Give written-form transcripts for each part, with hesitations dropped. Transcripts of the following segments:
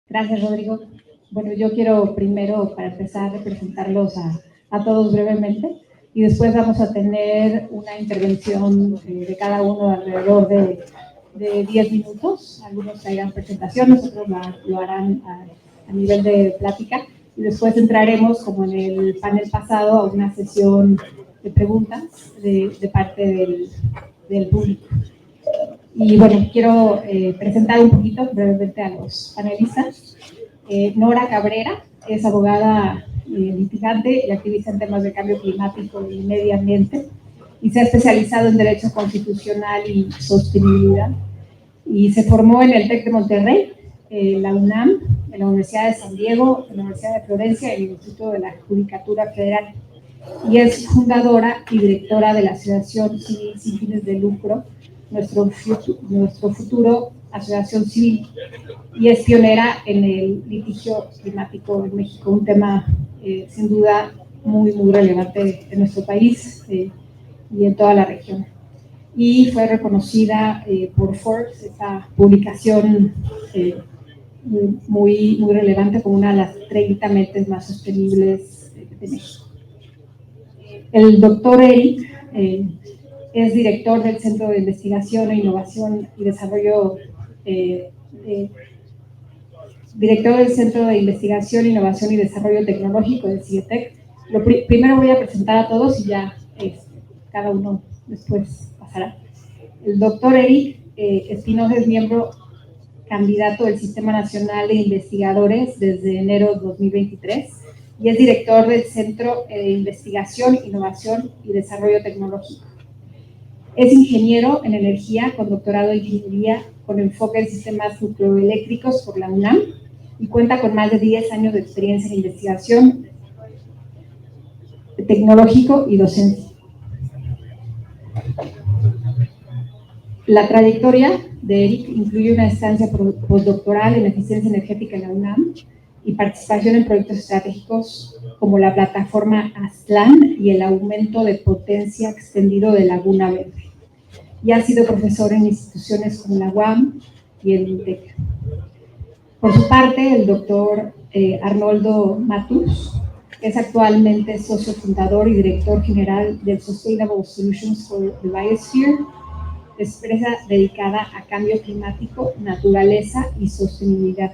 Gracias, Rodrigo. Bueno, yo quiero primero, para empezar, presentarlos a todos brevemente y después vamos a tener una intervención de cada uno alrededor de 10 minutos. Algunos harán presentaciones, otros lo harán a nivel de plática y después entraremos, como en el panel pasado, a una sesión de preguntas de parte del público. Y bueno, quiero presentar un poquito brevemente a los panelistas. Nora Cabrera es abogada litigante y activista en temas de cambio climático y medio ambiente y se ha especializado en Derecho Constitucional y Sostenibilidad. Y se formó en el TEC de Monterrey, la UNAM, en la Universidad de San Diego, en la Universidad de Florencia y el Instituto de la Judicatura Federal. Y es fundadora y directora de la Asociación Civil Sin Fines de Lucro, Nuestro Futuro Asociación Civil, y es pionera en el litigio climático en México, un tema sin duda muy relevante en nuestro país y en toda la región. Y fue reconocida por Forbes, esta publicación muy relevante, como una de las 30 mentes más sostenibles de México. El doctor Eric es director del Centro de Investigación e Innovación y Desarrollo director del Centro de Investigación, Innovación y Desarrollo Tecnológico del CIETEC. Primero voy a presentar a todos y ya cada uno después pasará. El doctor Eric Espinosa es miembro candidato del Sistema Nacional de Investigadores desde enero de 2023 y es director del Centro de Investigación, Innovación y Desarrollo Tecnológico. Es ingeniero en energía con doctorado en ingeniería con enfoque en sistemas nucleoeléctricos por la UNAM y cuenta con más de 10 años de experiencia en investigación tecnológico y docencia. La trayectoria de Eric incluye una estancia postdoctoral en eficiencia energética en la UNAM y participación en proyectos estratégicos como la plataforma Aztlán y el aumento de potencia extendido de Laguna Verde. Y ha sido profesor en instituciones como la UAM y el INTEC. Por su parte, el doctor Arnoldo Matus es actualmente socio fundador y director general del Sustainable Solutions for the Biosphere, empresa dedicada a cambio climático, naturaleza y sostenibilidad.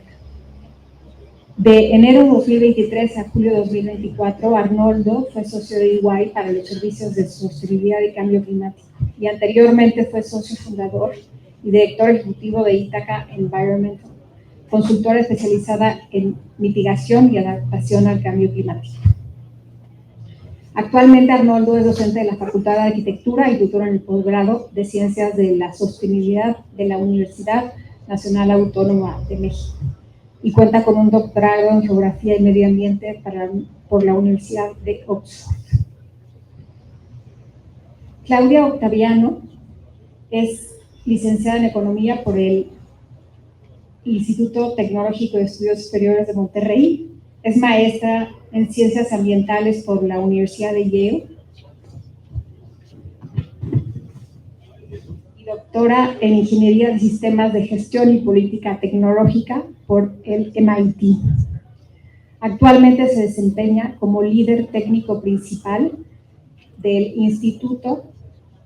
De enero de 2023 a julio de 2024, Arnoldo fue socio de EY para los servicios de sostenibilidad y cambio climático y anteriormente fue socio fundador y director ejecutivo de Ítaca Environmental, consultora especializada en mitigación y adaptación al cambio climático. Actualmente Arnoldo es docente de la Facultad de Arquitectura y tutor en el posgrado de Ciencias de la Sostenibilidad de la Universidad Nacional Autónoma de México y cuenta con un doctorado en Geografía y Medio Ambiente por la Universidad de Oxford. Claudia Octaviano es licenciada en Economía por el Instituto Tecnológico de Estudios Superiores de Monterrey, es maestra en Ciencias Ambientales por la Universidad de Yale y doctora en Ingeniería de Sistemas de Gestión y Política Tecnológica por el MIT. Actualmente se desempeña como líder técnico principal del Instituto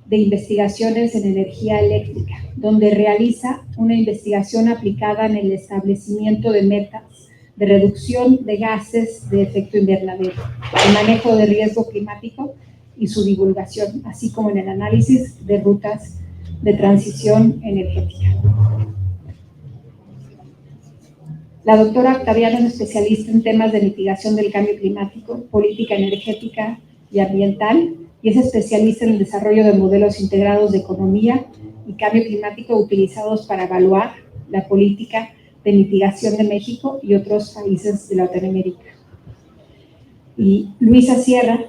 de Investigaciones en Energía Eléctrica, donde realiza una investigación aplicada en el establecimiento de metas de reducción de gases de efecto invernadero, el manejo de riesgo climático y su divulgación, así como en el análisis de rutas de transición energética. La doctora Octaviano es especialista en temas de mitigación del cambio climático, política energética y ambiental, y es especialista en el desarrollo de modelos integrados de economía y cambio climático utilizados para evaluar la política de mitigación de México y otros países de Latinoamérica. Y Luisa Sierra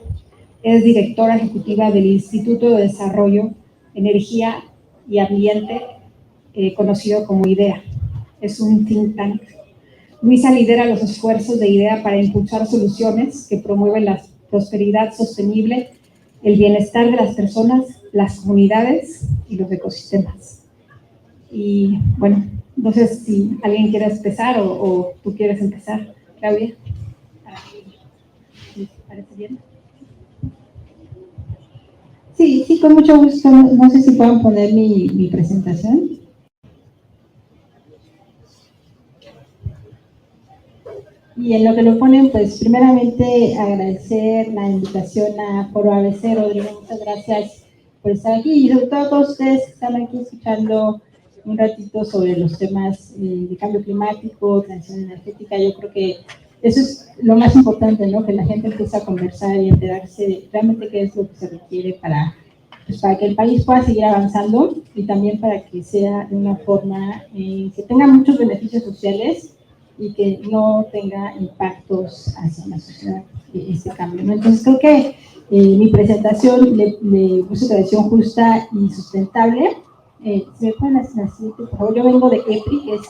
es directora ejecutiva del Instituto de Desarrollo, Energía y Ambiente, conocido como IDEA. Es un think tank. Luisa lidera los esfuerzos de IDEA para impulsar soluciones que promueven la prosperidad sostenible, el bienestar de las personas, las comunidades y los ecosistemas. Y bueno, no sé si alguien quiere empezar o tú quieres empezar, Claudia. ¿Les parece bien? Sí, sí, con mucho gusto. No sé si puedan poner mi presentación. Y en lo que lo ponen, pues primeramente agradecer la invitación a Foro ABC, Rodrigo, muchas gracias por estar aquí y sobre todo a todos ustedes que están aquí escuchando un ratito sobre los temas de cambio climático, transición energética. Yo creo que eso es lo más importante, ¿no? Que la gente empiece a conversar y enterarse de realmente qué es lo que se requiere pues para que el país pueda seguir avanzando y también para que sea de una forma que tenga muchos beneficios sociales y que no tenga impactos hacia la sociedad este cambio, ¿no? Entonces creo que mi presentación le puse tradición justa y sustentable. ¿Se me pueden hacer la siguiente, por favor? Yo vengo de EPRI, que es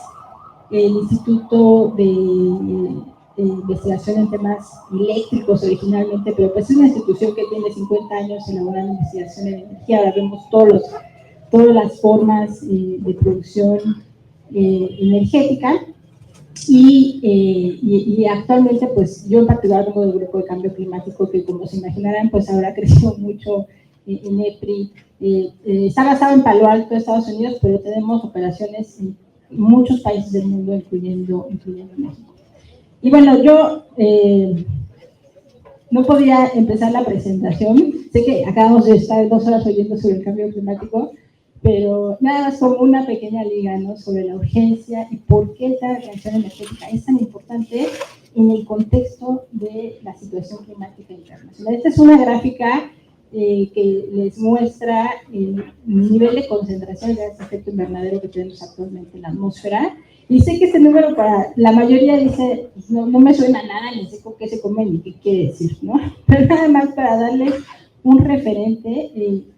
el Instituto de Investigación en Temas Eléctricos originalmente, pero pues es una institución que tiene 50 años elaborando investigación en energía. Ahora vemos todas las formas de producción energética. Y actualmente, pues yo en particular vengo del grupo de cambio climático que, como se imaginarán, pues ahora creció mucho en EPRI. Está basado en Palo Alto, Estados Unidos, pero tenemos operaciones en muchos países del mundo, incluyendo México. Y bueno, yo no podía empezar la presentación. Sé que acabamos de estar 2 horas oyendo sobre el cambio climático, pero nada más como una pequeña liga, ¿no? Sobre la urgencia y por qué esta transición energética es tan importante en el contexto de la situación climática internacional. Esta es una gráfica que les muestra el nivel de concentración de gases de efecto invernadero que tenemos actualmente en la atmósfera. Y sé que este número para la mayoría dice, no me suena nada, ni sé con qué se come ni qué quiere decir, ¿no? Pero nada más para darles un referente,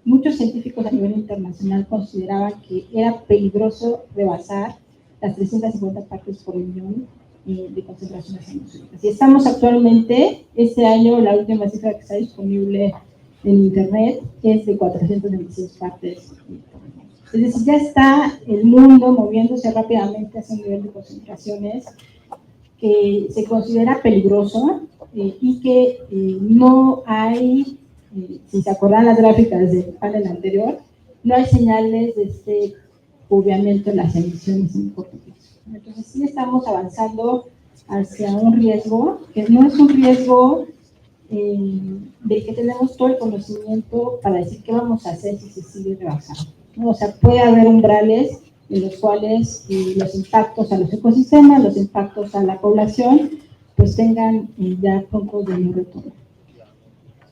muchos científicos a nivel internacional consideraban que era peligroso rebasar las 350 partes por millón de concentraciones atmosféricas. Y estamos actualmente, este año, la última cifra que está disponible en Internet es de 426 partes por millón. Es decir, ya está el mundo moviéndose rápidamente hacia un nivel de concentraciones que se considera peligroso y que no hay, si se acuerdan las gráficas del panel anterior, no hay señales de este obviamente las emisiones en corto plazo. Entonces sí estamos avanzando hacia un riesgo que no es un riesgo del que tenemos todo el conocimiento para decir qué vamos a hacer si se sigue rebasando, ¿no? O sea, puede haber umbrales en los cuales los impactos a los ecosistemas, los impactos a la población, pues tengan ya puntos de no retorno.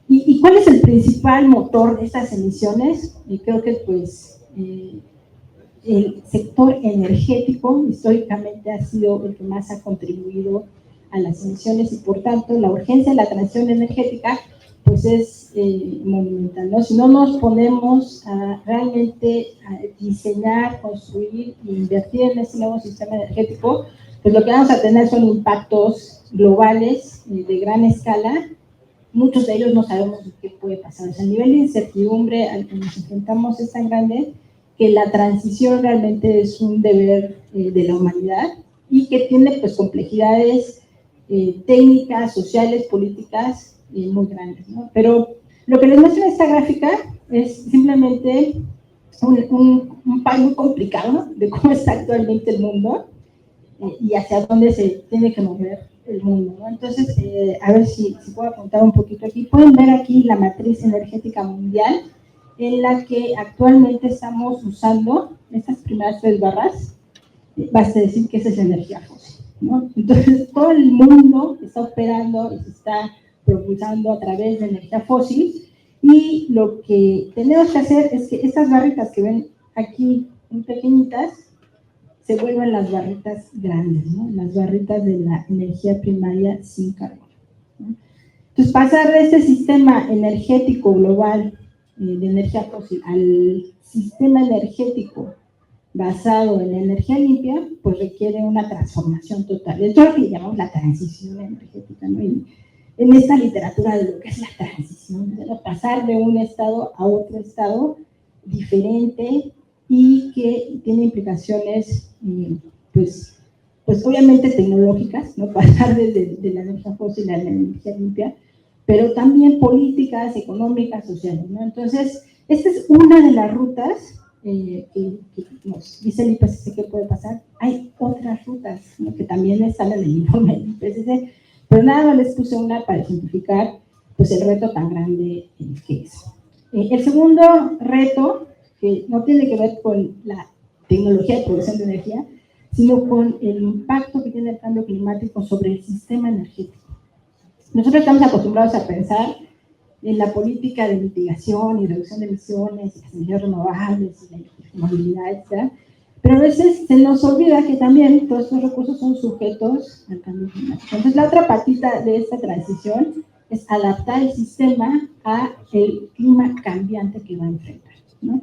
¿Y cuál es el principal motor de estas emisiones? Creo que pues el sector energético históricamente ha sido el que más ha contribuido a las emisiones y por tanto la urgencia de la transición energética pues es monumental, ¿no? Si no nos ponemos a realmente a diseñar, construir e invertir en este nuevo sistema energético, pues lo que vamos a tener son impactos globales de gran escala. Muchos de ellos no sabemos qué puede pasar. O sea, el nivel de incertidumbre al que nos enfrentamos es tan grande que la transición realmente es un deber de la humanidad y que tiene pues complejidades técnicas, sociales, políticas muy grandes, ¿no? Pero lo que les muestra esta gráfica es simplemente un pan muy complicado de cómo está actualmente el mundo y hacia dónde se tiene que mover el mundo, ¿no? Entonces, a ver si puedo apuntar un poquito aquí. Pueden ver aquí la matriz energética mundial en la que actualmente estamos usando estas primeras 3 barras. Basta decir que esa es la energía fósil, ¿no? Entonces, todo el mundo está operando y se está propulsando a través de energía fósil y lo que tenemos que hacer es que estas barritas que ven aquí muy pequeñitas se vuelven las barritas grandes, ¿no? Las barritas de la energía primaria sin carbono, ¿no? Entonces, pasar de este sistema energético global de energía fósil al sistema energético basado en la energía limpia, pues requiere una transformación total. Esto es lo que llamamos la transición energética, ¿no? Y en esta literatura de lo que es la transición, ¿no? Pasar de un estado a otro estado diferente, y que tiene implicaciones, pues obviamente tecnológicas, ¿no? Pasar de la energía fósil a la energía limpia, pero también políticas, económicas, sociales, ¿no? Entonces, esta es una de las rutas que nos dice el IPCC que puede pasar. Hay otras rutas, ¿no? Que también están en el informe del IPCC, pero nada más les puse una para ejemplificar pues, el reto tan grande que es. El segundo reto, que no tiene que ver con la tecnología de producción de energía, sino con el impacto que tiene el cambio climático sobre el sistema energético. Nosotros estamos acostumbrados a pensar en la política de mitigación y reducción de emisiones, y las energías renovables, y la movilidad, etc. Pero a veces se nos olvida que también todos estos recursos son sujetos al cambio climático. Entonces, la otra patita de esta transición es adaptar el sistema a el clima cambiante que va a enfrentar, ¿no?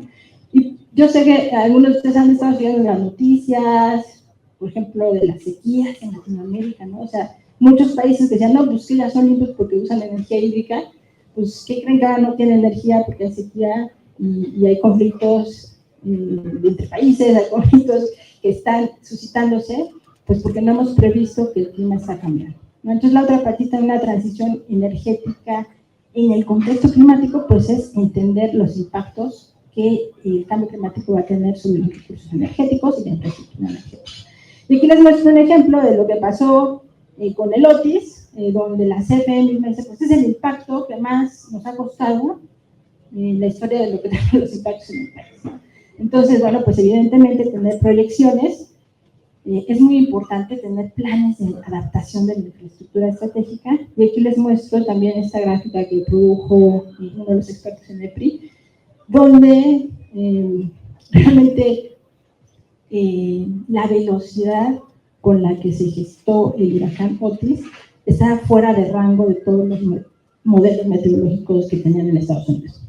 Y yo sé que algunos de ustedes han estado viendo las noticias, por ejemplo, de las sequías en Latinoamérica, ¿no? O sea, muchos países que decían, no, pues que ya son limpios porque usan energía hídrica, pues, ¿qué creen que ahora no tiene energía porque hay sequía y hay conflictos entre países, hay conflictos que están suscitándose, pues porque no hemos previsto que el clima está cambiando, ¿no? Entonces, la otra patita de una transición energética en el contexto climático, pues es entender los impactos que el cambio climático va a tener sobre los recursos energéticos y la infraestructura energética. Y aquí les muestro un ejemplo de lo que pasó con el Otis, donde la CFE misma dice, pues es el impacto que más nos ha costado en la historia de lo que tenemos los impactos en el país, ¿no? Entonces, bueno, pues evidentemente tener proyecciones, es muy importante tener planes de adaptación de la infraestructura estratégica, y aquí les muestro también esta gráfica que produjo uno de los expertos en EPRI, donde realmente la velocidad con la que se gestó el huracán Otis está fuera de rango de todos los modelos meteorológicos que tenían en Estados Unidos.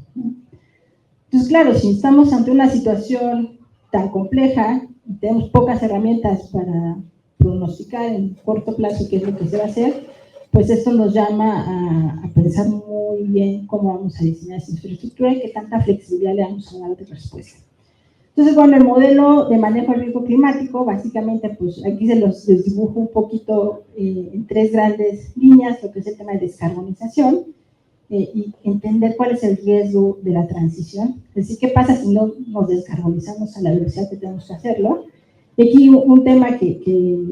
Entonces, claro, si estamos ante una situación tan compleja y tenemos pocas herramientas para pronosticar en corto plazo qué es lo que se va a hacer, pues esto nos llama a pensar muy bien cómo vamos a diseñar esa infraestructura y qué tanta flexibilidad le vamos a dar de respuesta. Entonces, bueno, el modelo de manejo del riesgo climático, básicamente, pues aquí se los dibujo un poquito en tres grandes líneas, lo que es el tema de descarbonización, y entender cuál es el riesgo de la transición, es decir, qué pasa si no nos descarbonizamos a la velocidad que tenemos que hacerlo. Y aquí un tema que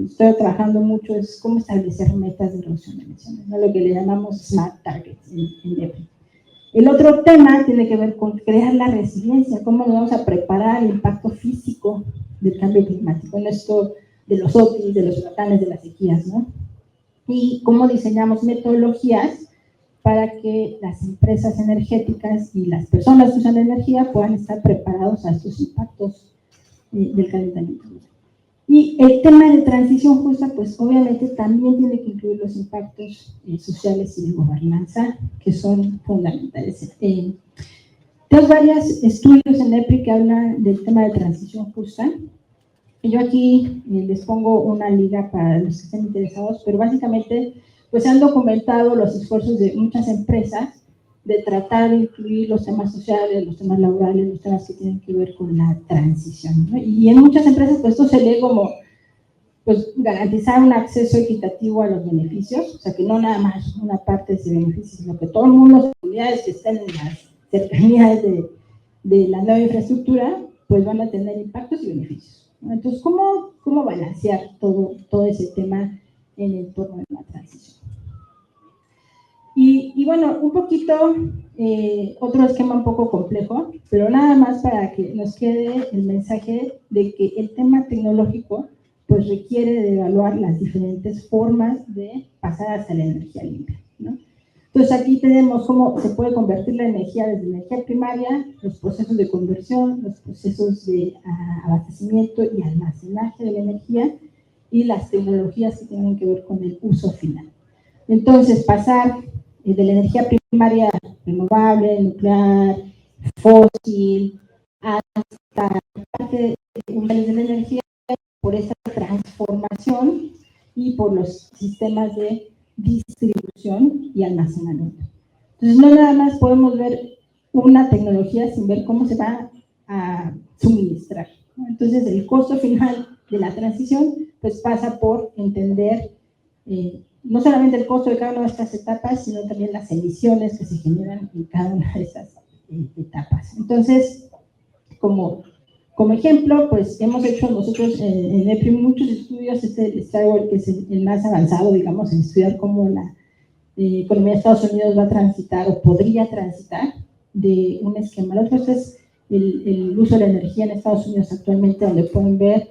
estoy trabajando mucho es cómo establecer metas de reducción de emisiones, ¿no? Lo que le llamamos SMART Targets en EPRI. El otro tema tiene que ver con crear la resiliencia, cómo nos vamos a preparar el impacto físico del cambio climático, en esto de los Otis, de los huracanes, de las sequías, ¿no? Y cómo diseñamos metodologías para que las empresas energéticas y las personas que usan energía puedan estar preparados a estos impactos del calentamiento global. Y el tema de transición justa, pues obviamente también tiene que incluir los impactos sociales y de gobernanza, que son fundamentales. Tenemos varios estudios en EPRI que hablan del tema de transición justa. Yo aquí les pongo una liga para los que estén interesados, pero básicamente pues se han documentado los esfuerzos de muchas empresas de tratar de incluir los temas sociales, los temas laborales, los temas que tienen que ver con la transición, ¿no? Y en muchas empresas pues esto se lee como pues garantizar un acceso equitativo a los beneficios, o sea que no nada más una parte de ese beneficio, sino que todo el mundo, las comunidades que estén en las cercanías de la nueva infraestructura, pues van a tener impactos y beneficios, ¿no? Entonces, ¿cómo balancear todo ese tema en el entorno de la transición? Y bueno, un poquito, otro esquema un poco complejo, pero nada más para que nos quede el mensaje de que el tema tecnológico pues requiere de evaluar las diferentes formas de pasar hacia la energía limpia, ¿no? Entonces aquí tenemos cómo se puede convertir la energía desde la energía primaria, los procesos de conversión, los procesos de abastecimiento y almacenaje de la energía y las tecnologías que tienen que ver con el uso final. Entonces, pasar de la energía primaria renovable, nuclear, fósil, hasta parte de la energía por esta transformación y por los sistemas de distribución y almacenamiento. Entonces, no nada más podemos ver una tecnología sin ver cómo se va a suministrar, ¿no? Entonces, el costo final de la transición pues pasa por entender no solamente el costo de cada una de estas etapas, sino también las emisiones que se generan en cada una de esas etapas. Entonces, como ejemplo, pues hemos hecho nosotros en EPRI muchos estudios, les traigo el que es el más avanzado, digamos, en estudiar cómo la economía de Estados Unidos va a transitar o podría transitar de un esquema al otro. Este es el uso de la energía en Estados Unidos actualmente, donde pueden ver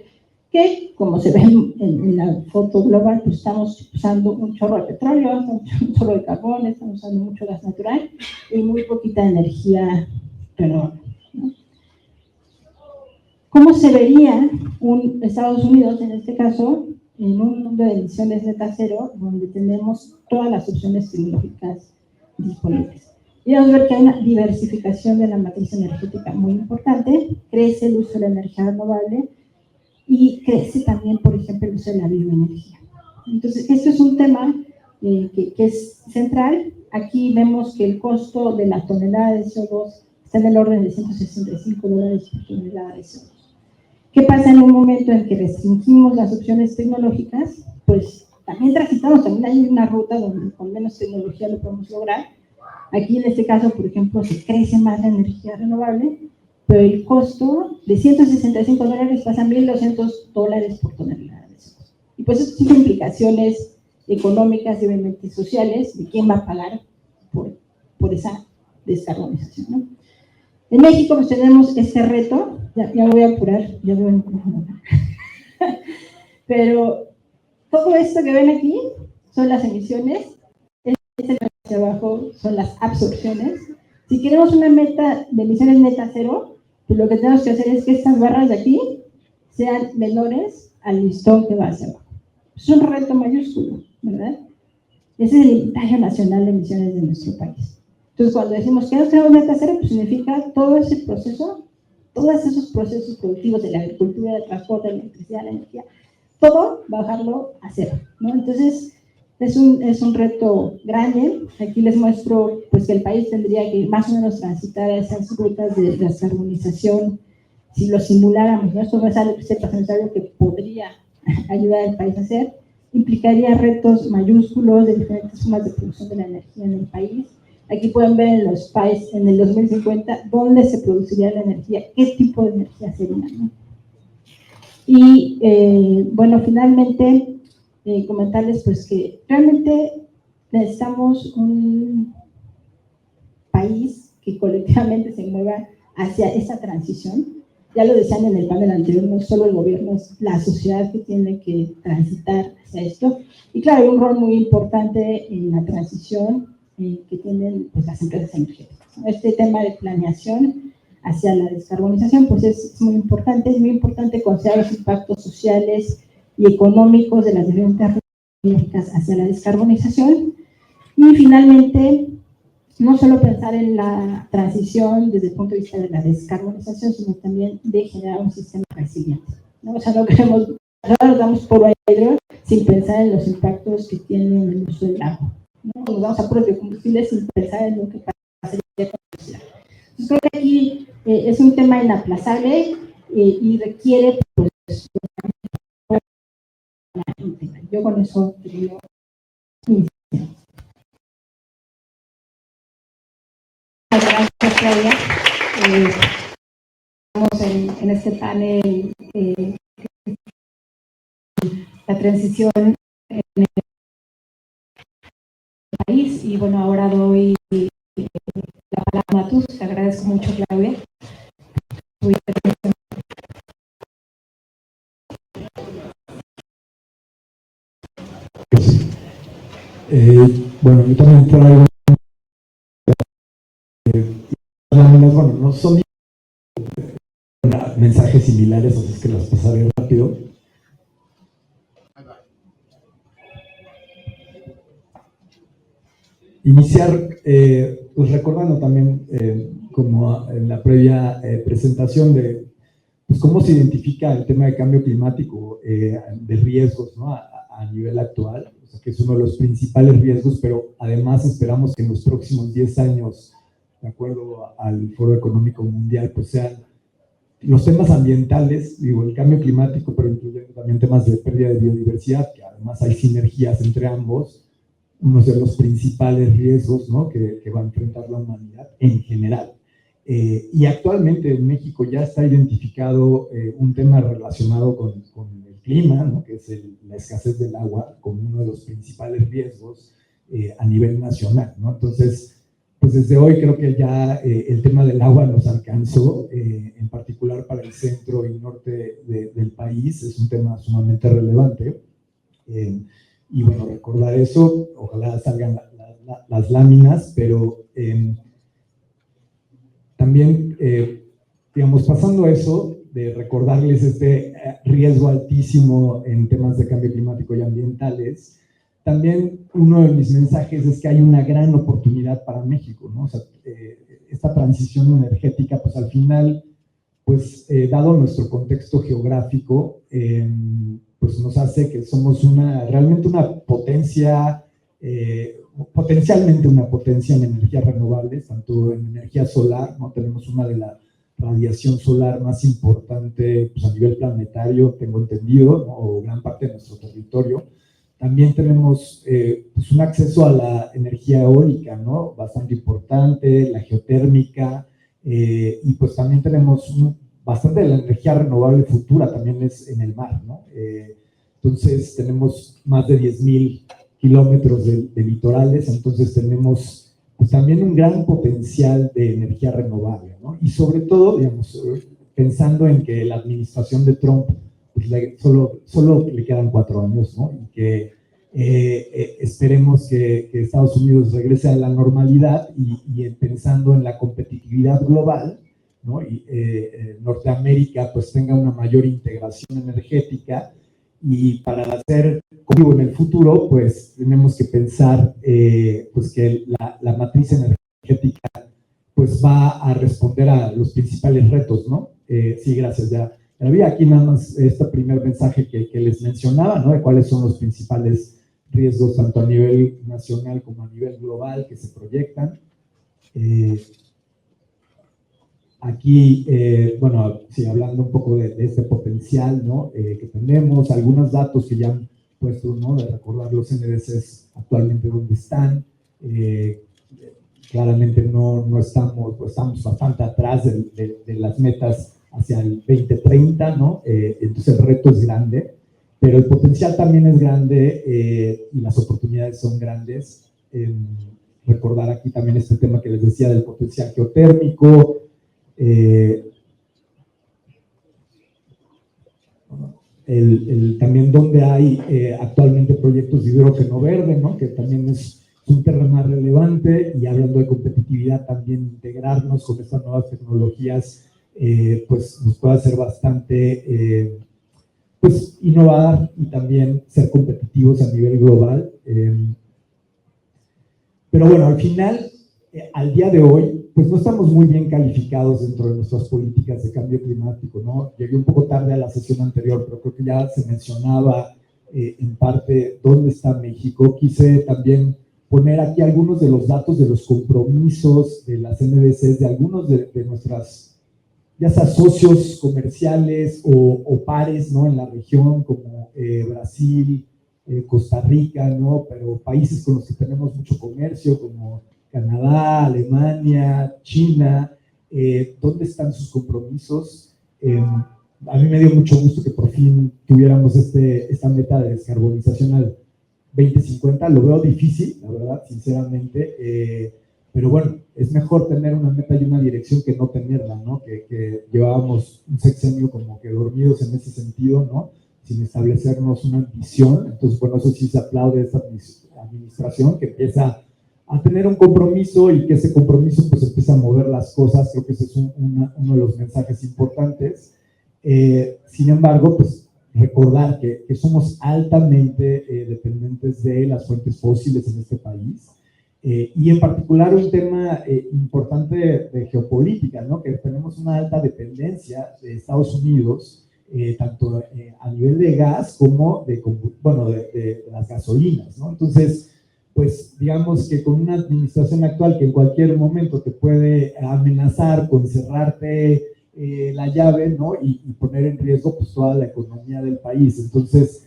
que, como se ve en la foto global, pues estamos usando un chorro de petróleo, un chorro de carbón, estamos usando mucho gas natural y muy poquita energía renovable, ¿no? ¿Cómo se vería un Estados Unidos, en este caso, en un mundo de emisiones neta cero, donde tenemos todas las opciones tecnológicas disponibles? Y vamos a ver que hay una diversificación de la matriz energética muy importante, crece el uso de la energía renovable y crece también, por ejemplo, el uso de la bioenergía. Entonces, esto es un tema que es central. Aquí vemos que el costo de la tonelada de CO2 está en el orden de $165 por tonelada de CO2. ¿Qué pasa en un momento en que restringimos las opciones tecnológicas? Pues también transitamos, también hay una ruta donde con menos tecnología lo podemos lograr. Aquí en este caso, por ejemplo, se crece más la energía renovable, pero el costo de $165 pasa a $1,200 por tonelada de CO2. Y pues esto tiene implicaciones económicas y obviamente sociales de quién va a pagar por esa descarbonización, ¿no? En México pues tenemos este reto, ya me voy a apurar, ya veo el micrófono. Pero todo esto que ven aquí son las emisiones, este hacia abajo son las absorciones. Si queremos una meta de emisiones neta cero, pues lo que tenemos que hacer es que estas barras de aquí sean menores al listón que va hacia abajo. Es un reto mayúsculo, ¿verdad? Ese es el inventario nacional de emisiones de nuestro país. Entonces, cuando decimos que no tenemos meta cero, pues significa todo ese proceso, todos esos procesos productivos de la agricultura, del transporte, de la electricidad, la energía, todo bajarlo a cero, ¿no? Entonces, es un reto grande. Aquí les muestro pues, que el país tendría que más o menos transitar esas rutas de descarbonización. Si lo simuláramos, ¿no? Esto es algo que podría ayudar al país a hacer. Implicaría retos mayúsculos de diferentes formas de producción de la energía en el país. Aquí pueden ver en los países en el 2050 dónde se produciría la energía, qué tipo de energía sería, ¿no? Y bueno, finalmente comentarles pues que realmente necesitamos un país que colectivamente se mueva hacia esa transición. Ya lo decían en el panel anterior, no solo el gobierno, es la sociedad que tiene que transitar hacia esto. Y claro, hay un rol muy importante en la transición que tienen pues, las empresas energéticas. Este tema de planeación hacia la descarbonización pues es muy importante considerar los impactos sociales y económicos de las diferentes energéticas hacia la descarbonización. Y finalmente, no solo pensar en la transición desde el punto de vista de la descarbonización, sino también de generar un sistema resiliente, ¿no? O sea, no queremos, nos damos por ahí sin pensar en los impactos que tiene en el uso del agua, ¿no? Nos vamos a puros biocombustibles sin pensar en lo que pasaría con el agua. Entonces, creo que aquí es un tema inaplazable y requiere, pues, yo con eso termino. Gracias, Claudia. Estamos en este panel la transición en el país y bueno, ahora doy la palabra a Matus. Te agradezco mucho, Claudia. Bueno, yo también traigo láminas, bueno, no son mensajes similares, así es que las pasaré rápido. Iniciar, pues recordando también, como en la previa presentación de pues cómo se identifica el tema de cambio climático de riesgos, ¿no? a nivel actual, o sea, que es uno de los principales riesgos, pero además esperamos que en los próximos 10 años, de acuerdo al Foro Económico Mundial, pues sean los temas ambientales, digo, el cambio climático, pero incluyendo también temas de pérdida de biodiversidad, que además hay sinergias entre ambos, uno de los principales riesgos, ¿no?, que va a enfrentar la humanidad en general. Y actualmente en México ya está identificado un tema relacionado con el clima, ¿no?, que es la escasez del agua, como uno de los principales riesgos a nivel nacional, ¿no? Entonces, pues desde hoy creo que ya el tema del agua nos alcanzó, en particular para el centro y norte del país, es un tema sumamente relevante. Y bueno, recordar eso, ojalá salgan las láminas, pero también, digamos, pasando a eso, de recordarles este riesgo altísimo en temas de cambio climático y ambientales, también uno de mis mensajes es que hay una gran oportunidad para México, ¿no? O sea, esta transición energética, pues al final, pues dado nuestro contexto geográfico, pues nos hace que somos realmente una potencia, potencialmente una potencia en energías renovables, tanto en energía solar, ¿no? Tenemos una de la radiación solar más importante, pues, a nivel planetario, tengo entendido, ¿no?, o gran parte de nuestro territorio. También tenemos pues un acceso a la energía eólica, ¿no?, bastante importante, la geotérmica, y pues también tenemos bastante de la energía renovable futura, también es en el mar, ¿no? Entonces tenemos más de 10,000 kilómetros de litorales, entonces tenemos pues también un gran potencial de energía renovable, ¿no? Y sobre todo, digamos, pensando en que la administración de Trump, pues solo le quedan 4 años, ¿no? Y que esperemos que Estados Unidos regrese a la normalidad y pensando en la competitividad global, ¿no? Y Norteamérica pues tenga una mayor integración energética, y para hacer como en el futuro pues tenemos que pensar pues que la matriz energética pues va a responder a los principales retos, ¿no? Sí, gracias, ya había aquí nada más este primer mensaje que les mencionaba, ¿no?, de cuáles son los principales riesgos tanto a nivel nacional como a nivel global que se proyectan. Aquí, bueno, sí, hablando un poco de este potencial, ¿no?, que tenemos, algunos datos que ya han puesto, ¿no?, de recordar los NDCs actualmente dónde están. Claramente no estamos, pues estamos bastante atrás de las metas hacia el 2030, ¿no? Entonces el reto es grande, pero el potencial también es grande, y las oportunidades son grandes. Recordar aquí también este tema que les decía del potencial geotérmico, también donde hay actualmente proyectos de hidrógeno verde, ¿no?, que también es un tema más relevante, y hablando de competitividad, también integrarnos con estas nuevas tecnologías, pues nos puede hacer bastante, pues innovar y también ser competitivos a nivel global. Pero bueno, al final, al día de hoy, pues no estamos muy bien calificados dentro de nuestras políticas de cambio climático, ¿no? Llegué un poco tarde a la sesión anterior, pero creo que ya se mencionaba en parte dónde está México. Quise también poner aquí algunos de los datos de los compromisos de las NDCs, de algunos de nuestras, ya sea socios comerciales o pares, ¿no?, en la región, como Brasil, Costa Rica, ¿no?, pero países con los que tenemos mucho comercio, como Canadá, Alemania, China, ¿dónde están sus compromisos? A mí me dio mucho gusto que por fin tuviéramos esta meta de descarbonización al 2050. Lo veo difícil, la verdad, sinceramente, pero bueno, es mejor tener una meta y una dirección que no tenerla, ¿no? Que llevábamos un sexenio como que dormidos en ese sentido, ¿no?, sin establecernos una visión. Entonces, bueno, eso sí se aplaude a esta administración que empieza a tener un compromiso, y que ese compromiso pues empieza a mover las cosas. Creo que ese es uno de los mensajes importantes. Sin embargo, pues recordar que somos altamente dependientes de las fuentes fósiles en este país, y en particular un tema importante de geopolítica, ¿no?, que tenemos una alta dependencia de Estados Unidos, tanto a nivel de gas como de las gasolinas, ¿no? Entonces, pues digamos que con una administración actual que en cualquier momento te puede amenazar con cerrarte la llave, ¿no? Y poner en riesgo pues toda la economía del país. Entonces,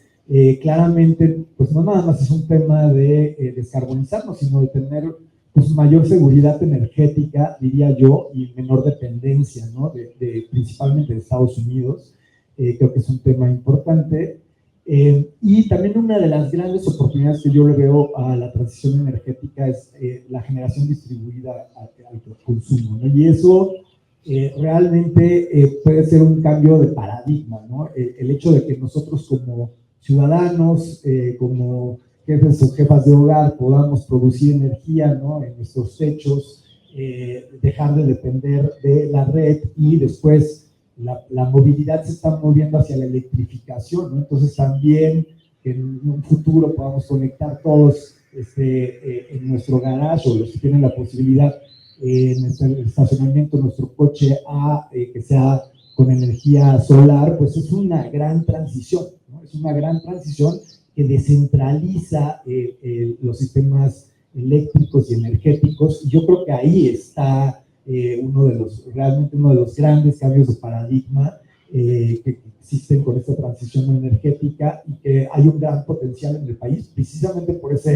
claramente, pues no nada más es un tema de descarbonizarnos, sino de tener pues mayor seguridad energética, diría yo, y menor dependencia, ¿no? Principalmente de Estados Unidos. Creo que es un tema importante. Y también una de las grandes oportunidades que yo le veo a la transición energética es la generación distribuida al consumo, ¿no? Y eso realmente puede ser un cambio de paradigma, ¿no? El hecho de que nosotros como ciudadanos, como jefes o jefas de hogar, podamos producir energía, ¿no? En nuestros techos, dejar de depender de la red y después la movilidad se está moviendo hacia la electrificación, ¿no? Entonces también que en un futuro podamos conectar todos en nuestro garage, o los que tienen la posibilidad en el estacionamiento, nuestro coche a que sea con energía solar, pues es una gran transición, ¿no? Es una gran transición que descentraliza los eléctricos y energéticos, y yo creo que ahí está realmente uno de los grandes cambios de paradigma que existen con esta transición energética, y que hay un gran potencial en el país, precisamente por esa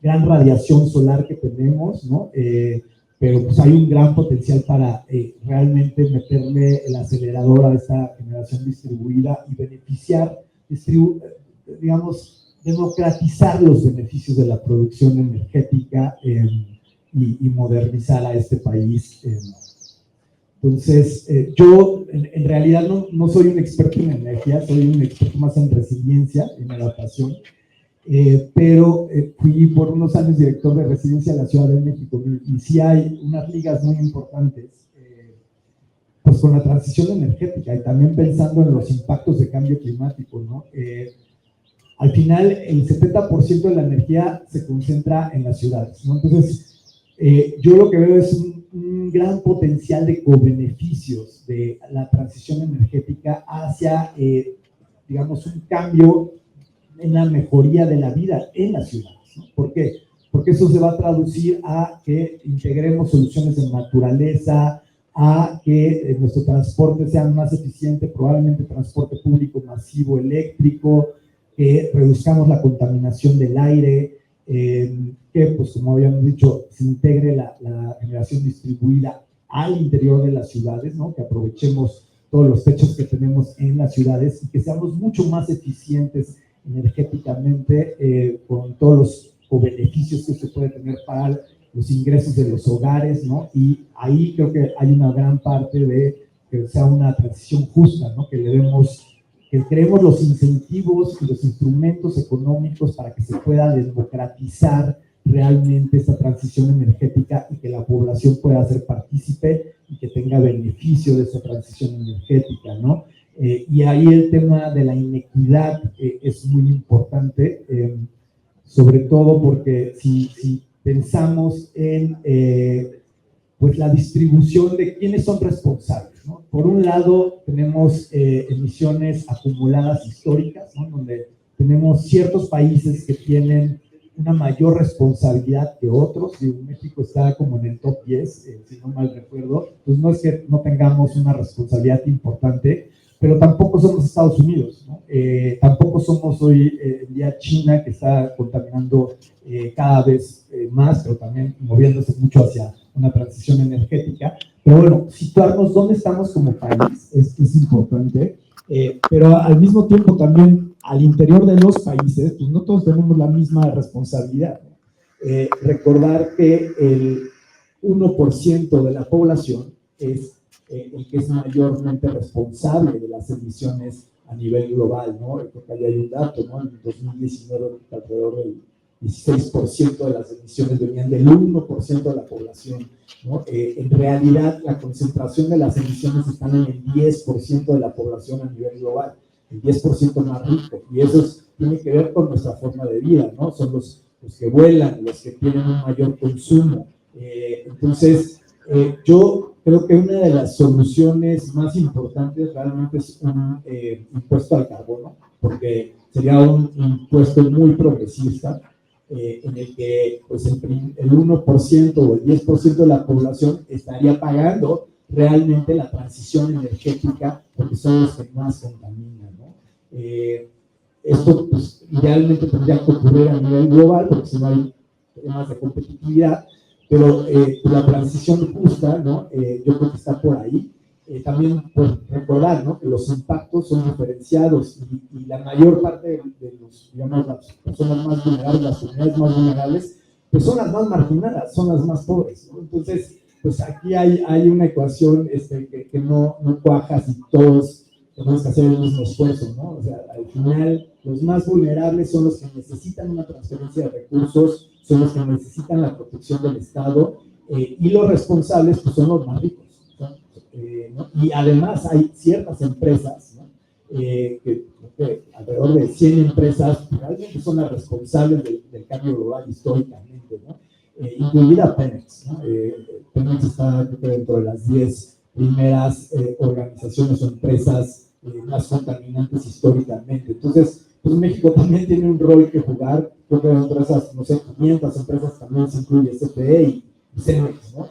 gran radiación solar que tenemos, ¿no? Pero pues hay un gran potencial para realmente meterle el acelerador a esta generación distribuida y beneficiar, digamos, democratizar los beneficios de la producción energética y modernizar a este país. Entonces, yo en realidad no soy un experto en energía, soy un experto más en resiliencia, en adaptación, pero fui por unos años director de residencia de la Ciudad de México, y sí hay unas ligas muy importantes pues con la transición energética, y también pensando en los impactos de cambio climático, ¿no? Al final, el 70% de la energía se concentra en las ciudades, ¿no? Entonces, yo lo que veo es un gran potencial de cobeneficios de la transición energética hacia, digamos, un cambio en la mejoría de la vida en las ciudades, ¿no? ¿Por qué? Porque eso se va a traducir a que integremos soluciones de naturaleza, a que nuestro transporte sea más eficiente, probablemente transporte público masivo eléctrico, que reduzcamos la contaminación del aire, que, pues como habíamos dicho, se integre la generación distribuida al interior de las ciudades, ¿no? Que aprovechemos todos los techos que tenemos en las ciudades y que seamos mucho más eficientes energéticamente, con todos los beneficios que se puede tener para los ingresos de los hogares, ¿no? Y ahí creo que hay una gran parte de que sea una transición justa, ¿no? Que creemos los incentivos y los instrumentos económicos para que se pueda democratizar realmente esta transición energética y que la población pueda ser partícipe y que tenga beneficio de esa transición energética, ¿no? Y ahí el tema de la inequidad es muy importante, sobre todo porque si pensamos en pues la distribución de quiénes son responsables, ¿no? Por un lado tenemos emisiones acumuladas históricas, ¿no? Donde tenemos ciertos países que tienen una mayor responsabilidad que otros, y México está como en el top 10, si no mal recuerdo. Pues no es que no tengamos una responsabilidad importante, pero tampoco somos Estados Unidos, ¿no? Tampoco somos hoy en día China, que está contaminando cada vez más, pero también moviéndose mucho hacia una transición energética. Pero bueno, situarnos dónde estamos como país es importante, pero al mismo tiempo también al interior de los países, pues no todos tenemos la misma responsabilidad, ¿no? Recordar que el 1% de la población es el que es mayormente responsable de las emisiones a nivel global, ¿no? Creo que ahí hay un dato, ¿no? En 2019 alrededor del 16% de las emisiones venían del 1% de la población, ¿no? En realidad, la concentración de las emisiones están en el 10% de la población a nivel global, el 10% más rico, y eso tiene que ver con nuestra forma de vida, ¿no? Son los que vuelan, los que tienen un mayor consumo. Entonces, yo creo que una de las soluciones más importantes realmente es un impuesto al carbono, porque sería un impuesto muy progresista, en el que pues el 1% o el 10% de la población estaría pagando realmente la transición energética, porque son los que más contaminan, ¿no? Esto, pues, idealmente tendría que ocurrir a nivel global, porque si no hay temas de competitividad, pero la transición justa, ¿no? Yo creo que está por ahí. También pues, recordar, ¿no? Que los impactos son diferenciados y la mayor parte de los, digamos, las personas más vulnerables, las comunidades más vulnerables, pues son las más marginadas, son las más pobres, ¿no? Entonces, pues aquí hay una ecuación que no cuaja si todos tenemos que hacer el mismo esfuerzo, ¿no? O sea, al final, los más vulnerables son los que necesitan una transferencia de recursos, son los que necesitan la protección del Estado, y los responsables, pues, son los más ricos, ¿no? ¿No? Y además hay ciertas empresas, ¿no? Que alrededor de 100 empresas realmente son las responsables del cambio global históricamente, ¿no? Incluida Pemex, ¿no? Pemex está, creo que, dentro de las 10 primeras organizaciones o empresas más contaminantes históricamente. Entonces, pues México también tiene un rol que jugar. Creo que dentro de esas, no sé, 500 empresas también se incluye CFE y Cemex, ¿no?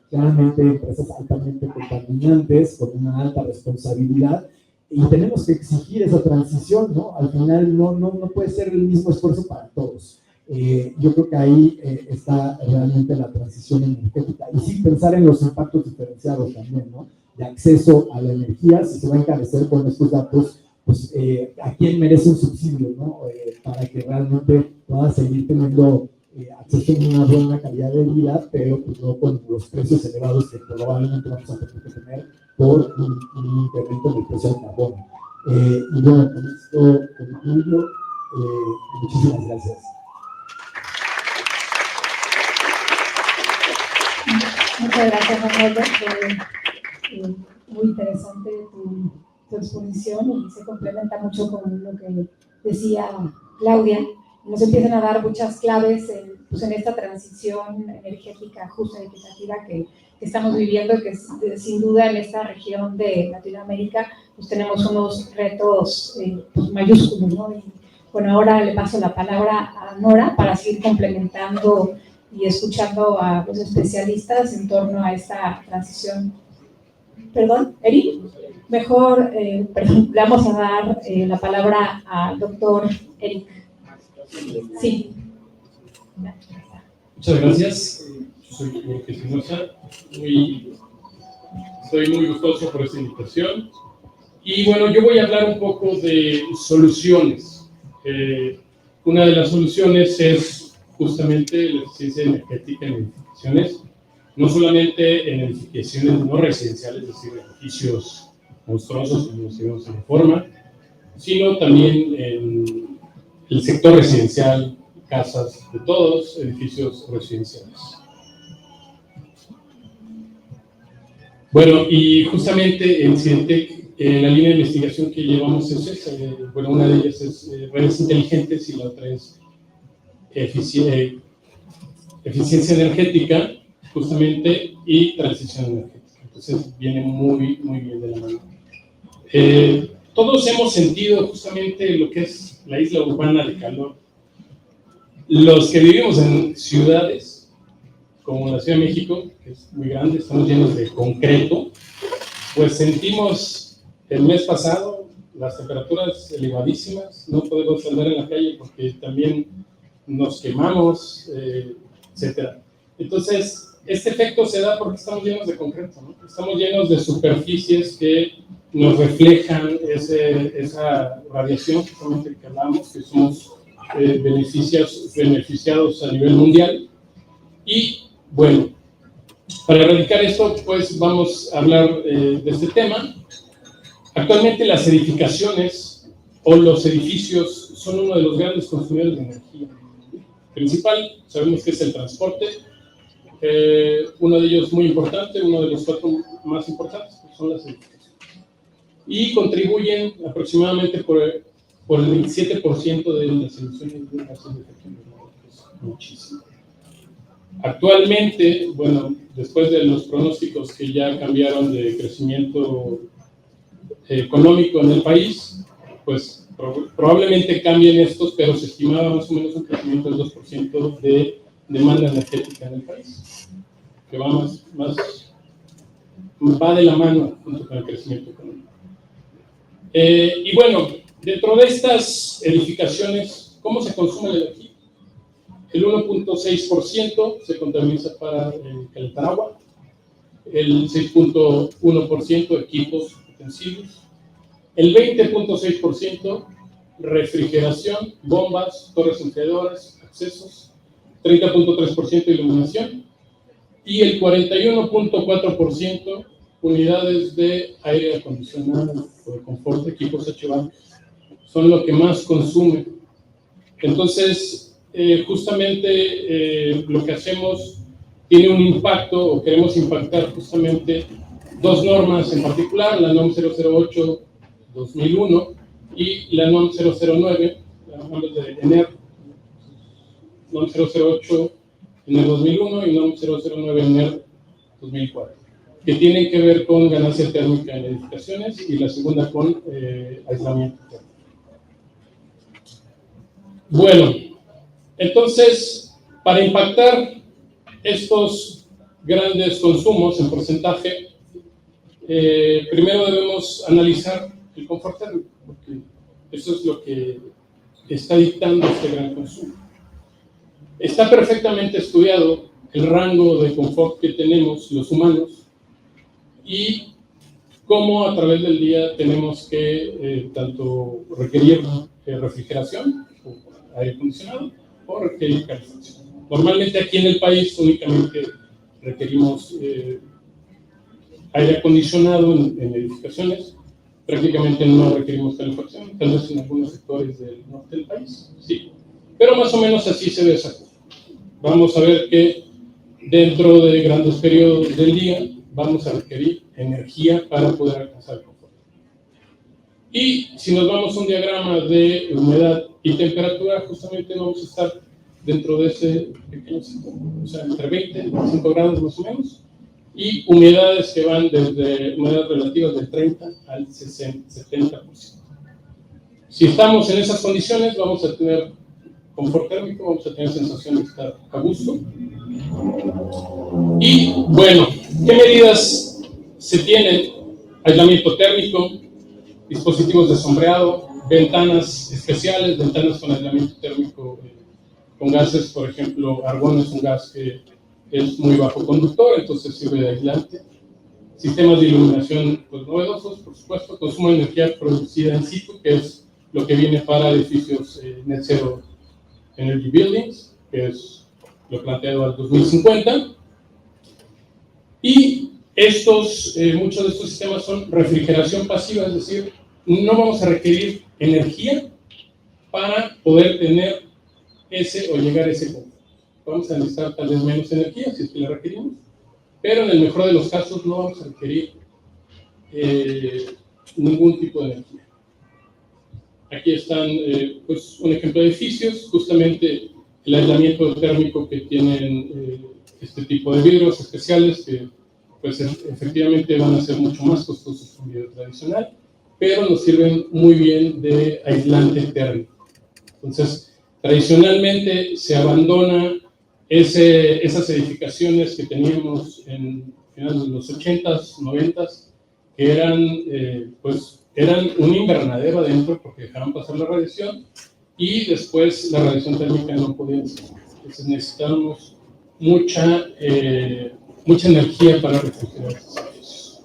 Claramente empresas altamente contaminantes con una alta responsabilidad, y tenemos que exigir esa transición, ¿no? Al final no puede ser el mismo esfuerzo para todos. Yo creo que ahí está realmente la transición energética, y sí pensar en los impactos diferenciados también, ¿no? De acceso a la energía, si se va a encarecer con estos datos, pues a quién merece un subsidio, ¿no? Para que realmente pueda seguir teniendo acceso a una buena calidad de vida, pero pues no con los precios elevados que probablemente vamos a tener que tener por un incremento del precio del carbono. Y bueno, con esto concluyo. Muchísimas gracias. Muchas gracias, Manuel. Muy interesante tu exposición, y se complementa mucho con lo que decía Claudia. Nos empiezan a dar muchas claves en esta transición energética justa y equitativa que estamos viviendo, y que sin duda en esta región de Latinoamérica pues tenemos unos retos pues mayúsculos, ¿no? Y bueno, ahora le paso la palabra a Nora para seguir complementando y escuchando a los especialistas en torno a esta transición. Perdón, Eric, mejor, perdón, le vamos a dar la palabra al doctor Eric. Sí. Muchas gracias. Yo soy Eric Espinosa. Estoy muy gustoso por esta invitación. Y bueno, yo voy a hablar un poco de soluciones. Una de las soluciones es justamente la eficiencia energética en edificaciones, no solamente en edificaciones no residenciales, es decir, edificios monstruosos, como decimos en forma, sino también en el sector residencial, casas de todos, edificios residenciales. Bueno, y justamente en Cientec, la línea de investigación que llevamos es esa. Bueno, una de ellas es redes inteligentes y la otra es eficiencia energética, justamente, y transición energética. Entonces, viene muy bien de la mano. Todos hemos sentido justamente lo que es la isla urbana de calor. Los que vivimos en ciudades, como la Ciudad de México, que es muy grande, estamos llenos de concreto, pues sentimos el mes pasado las temperaturas elevadísimas, no podemos andar en la calle porque también nos quemamos, etc. Entonces, este efecto se da porque estamos llenos de concreto, ¿no? Estamos llenos de superficies que nos reflejan esa radiación que hablamos, que somos beneficiados a nivel mundial. Y bueno, para erradicar esto, pues vamos a hablar de este tema. Actualmente las edificaciones o los edificios son uno de los grandes consumidores de energía. Principal, sabemos que es el transporte, uno de ellos muy importante, uno de los 4 más importantes son las edificaciones. Y contribuyen aproximadamente por el 27% de las emisiones de gases de efecto invernadero, que es muchísimo. Actualmente, bueno, después de los pronósticos que ya cambiaron de crecimiento económico en el país, pues probablemente cambien estos, pero se estimaba más o menos un crecimiento del 2% de demanda energética en el país, que va más va de la mano junto con el crecimiento económico. Y bueno, dentro de estas edificaciones, ¿cómo se consume la energía? El 1.6% se contabiliza para calentar agua, el 6.1% equipos utensilios, el 20.6% refrigeración, bombas, torres enfriadoras, accesos, 30.3% iluminación y el 41.4% unidades de aire acondicionado o de confort, equipos HVAC, son lo que más consume. Entonces, justamente lo que hacemos tiene un impacto, o queremos impactar justamente dos normas en particular, la NOM 008-2001 y la NOM 009, ambas de ENER, NOM 008 en el 2001 y NOM 009 en el 2004, que tienen que ver con ganancia térmica en edificaciones y la segunda con aislamiento térmico. Bueno, entonces, para impactar estos grandes consumos en porcentaje, primero debemos analizar el confort térmico, porque eso es lo que está dictando este gran consumo. Está perfectamente estudiado el rango de confort que tenemos los humanos y cómo a través del día tenemos que tanto requerir refrigeración, o aire acondicionado, o requerir calefacción. Normalmente aquí en el país únicamente requerimos aire acondicionado en edificaciones, prácticamente no requerimos calefacción, tal vez en algunos sectores del norte del país, sí, pero más o menos así se ve esa cosa. Vamos a ver que dentro de grandes periodos del día vamos a requerir energía para poder alcanzar el confort. Y si nos vamos a un diagrama de humedad y temperatura, justamente vamos a estar dentro de ese pequeño ciclo, o sea, entre 20 y 25 grados más o menos, y humedades que van desde humedades relativas del 30 al 70%. Si estamos en esas condiciones, vamos a tener confort térmico, vamos a tener sensación de estar a gusto. Y bueno, ¿qué medidas se tienen? Aislamiento térmico, dispositivos de sombreado, ventanas especiales, ventanas con aislamiento térmico con gases, por ejemplo, argón es un gas que es muy bajo conductor, entonces sirve de aislante. Sistemas de iluminación pues, novedosos, por supuesto, consumo de energía producida in situ, que es lo que viene para edificios Net Zero Energy Buildings, que es lo planteado al 2050. Y muchos de estos sistemas son refrigeración pasiva, es decir, no vamos a requerir energía para poder tener ese o llegar a ese punto. Vamos a necesitar tal vez menos energía si es que la requerimos, pero en el mejor de los casos no vamos a requerir ningún tipo de energía. Aquí están pues, un ejemplo de edificios, justamente el aislamiento térmico que tienen este tipo de vidrios especiales que pues, efectivamente van a ser mucho más costosos que un vidrio tradicional, pero nos sirven muy bien de aislante térmico. Entonces, tradicionalmente se abandona esas edificaciones que teníamos en finales de los 80s, 90s, que eran un invernadero adentro porque dejaban pasar la radiación y después la radiación térmica no podía ser. Entonces necesitábamos mucha energía para refrigerar estos edificios.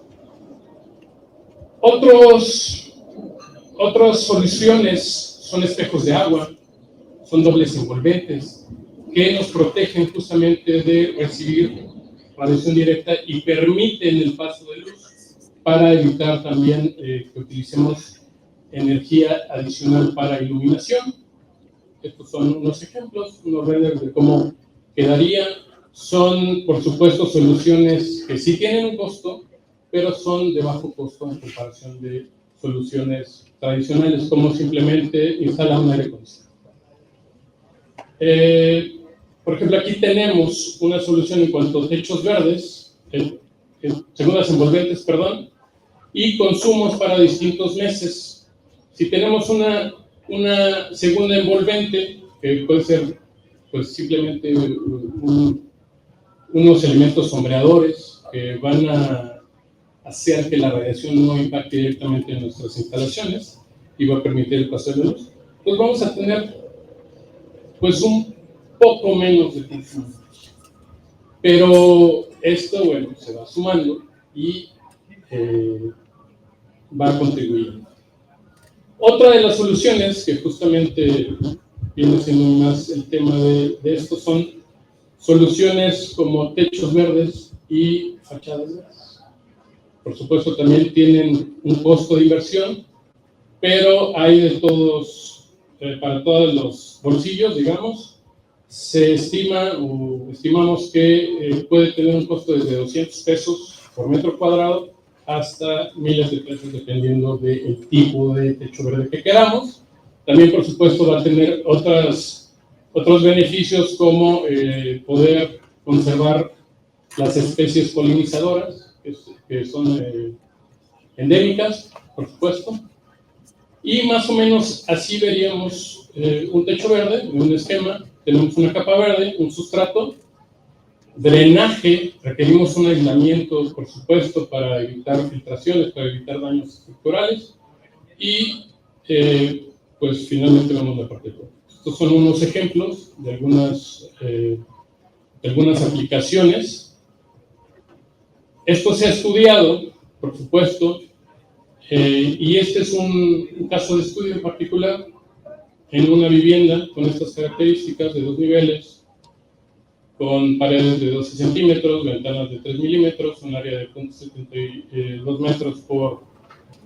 Otras soluciones son espejos de agua, son dobles envolventes, que nos protegen justamente de recibir radiación directa y permiten el paso de luz para evitar también que utilicemos energía adicional para iluminación. Estos son unos ejemplos, unos renders de cómo quedaría. Son, por supuesto, soluciones que sí tienen un costo, pero son de bajo costo en comparación de soluciones tradicionales, como simplemente instalar un aire acondicionado. Por ejemplo, aquí tenemos una solución en cuanto a techos verdes, segundas envolventes, perdón, y consumos para distintos meses. Si tenemos una segunda envolvente, que puede ser pues, simplemente unos elementos sombreadores que van a hacer que la radiación no impacte directamente en nuestras instalaciones y va a permitir el paso de la luz, pues vamos a tener pues un poco menos de consumo. Pero esto, bueno, se va sumando y va a contribuir. Otra de las soluciones que justamente viene siendo más el tema de esto son soluciones como techos verdes y fachadas verdes. Por supuesto, también tienen un costo de inversión, pero hay de todos, para todos los bolsillos, digamos. Se estima o estimamos que puede tener un costo desde 200 pesos por metro cuadrado hasta miles de pesos dependiendo del tipo de techo verde que queramos. También, por supuesto, va a tener otros beneficios como poder conservar las especies polinizadoras que son endémicas, por supuesto. Y más o menos así veríamos un techo verde, un esquema. Tenemos una capa verde, un sustrato, drenaje, requerimos un aislamiento, por supuesto, para evitar filtraciones, para evitar daños estructurales, y pues finalmente vamos a la parte de todo. Estos son unos ejemplos de algunas aplicaciones. Esto se ha estudiado, por supuesto, y este es un caso de estudio en particular en una vivienda con estas características de 2 niveles, con paredes de 12 centímetros, ventanas de 3 milímetros, un área de 0.72 metros por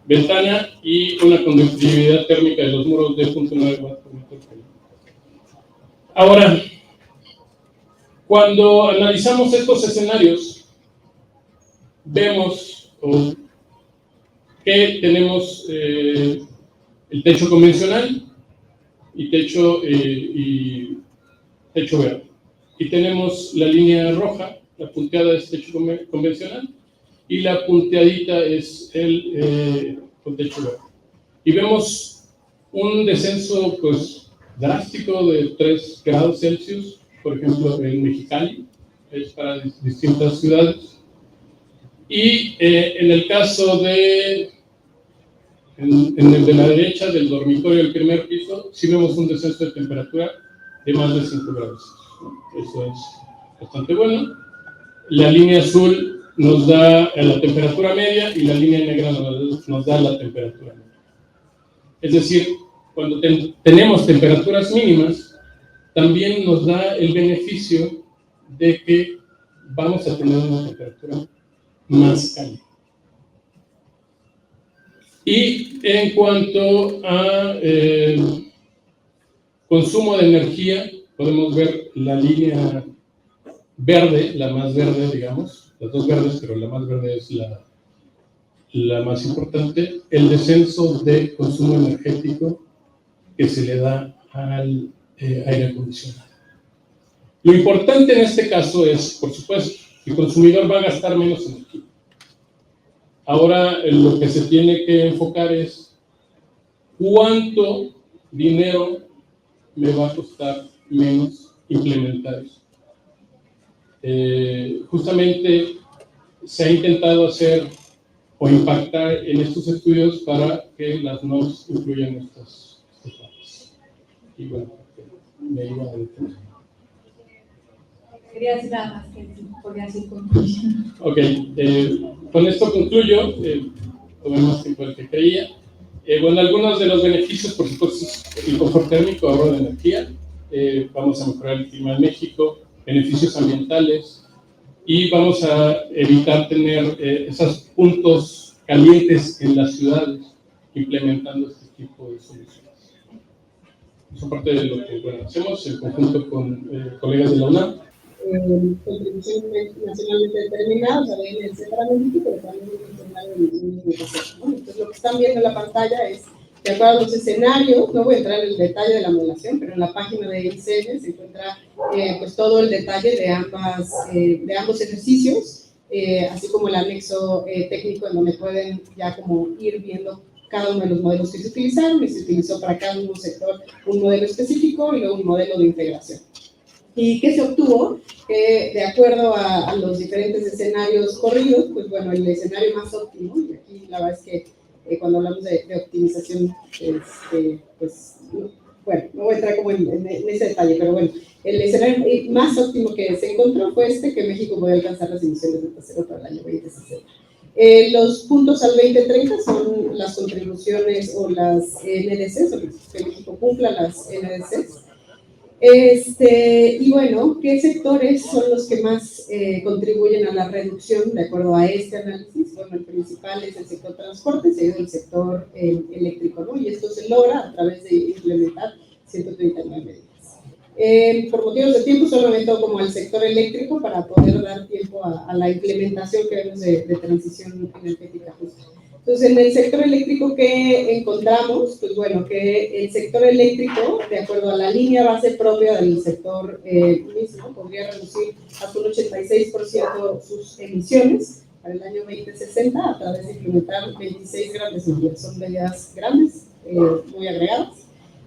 ventana y una conductividad térmica de los muros de 0.9 watts por metro cuadrado. Ahora, cuando analizamos estos escenarios, vemos que tenemos el techo convencional y techo verde. Y tenemos la línea roja, la punteada es techo convencional, y la punteadita es el techo verde. Y vemos un descenso pues drástico de 3 grados Celsius, por ejemplo en Mexicali, es para distintas ciudades. Y en el caso de el de la derecha, del dormitorio del primer piso, sí vemos un descenso de temperatura de más de 5 grados. Eso es bastante bueno. La línea azul nos da la temperatura media y la línea negra nos da la temperatura media. Es decir, cuando tenemos temperaturas mínimas, también nos da el beneficio de que vamos a tener una temperatura más cálida. Y en cuanto a consumo de energía, podemos ver la línea verde, la más verde, digamos, las dos verdes, pero la más verde es la más importante, el descenso de consumo energético que se le da al aire acondicionado. Lo importante en este caso es, por supuesto, el consumidor va a gastar menos energía. Ahora lo que se tiene que enfocar es cuánto dinero me va a costar menos implementar eso. Justamente se ha intentado hacer o impactar en estos estudios para que las NOx incluyan estas partes. Y bueno, me iba a detener. Quería decir nada más que podría decir conclusión. Ok, con esto concluyo, tomé más tiempo del que creía. Bueno, algunos de los beneficios, por supuesto, es el confort térmico, ahorro de energía, vamos a mejorar el clima en México, beneficios ambientales, y vamos a evitar tener esos puntos calientes en las ciudades implementando este tipo de soluciones. Eso es parte de lo que bueno, hacemos en conjunto con colegas de la UNAM. Contribución nacionalmente determinada, o sea, viene el Centro Analítico, pero también viene el Centro. Entonces, lo que están viendo en la pantalla es, de acuerdo a los escenarios, no voy a entrar en el detalle de la modelación, pero en la página de INCN se encuentra pues todo el detalle de ambos ejercicios, así como el anexo técnico en donde pueden ya como ir viendo cada uno de los modelos que se utilizaron y se utilizó para cada uno sector un modelo específico y luego un modelo de integración. ¿Y qué se obtuvo? Que de acuerdo a los diferentes escenarios corridos, pues bueno, el escenario más óptimo, y aquí la verdad es que cuando hablamos de optimización, pues, bueno, no voy a entrar como en ese detalle, pero bueno, el escenario más óptimo que se encontró fue que México podía alcanzar las emisiones de cero para el año 2060. Los puntos al 2030 son las contribuciones o las NDCs, o que México cumpla las NDCs. Y bueno, ¿qué sectores son los que más contribuyen a la reducción de acuerdo a este análisis? Bueno, el principal es el sector transporte, seguido del sector eléctrico, ¿no? Y esto se logra a través de implementar 139 medidas. Por motivos de tiempo solo meto como el sector eléctrico para poder dar tiempo a la implementación que vemos de transición energética justa. Entonces, en el sector eléctrico, ¿qué encontramos? Pues bueno, que el sector eléctrico, de acuerdo a la línea base propia del sector mismo, podría reducir hasta un 86% sus emisiones para el año 2060 a través de implementar 26 grandes medidas. Son medidas grandes, muy agregadas.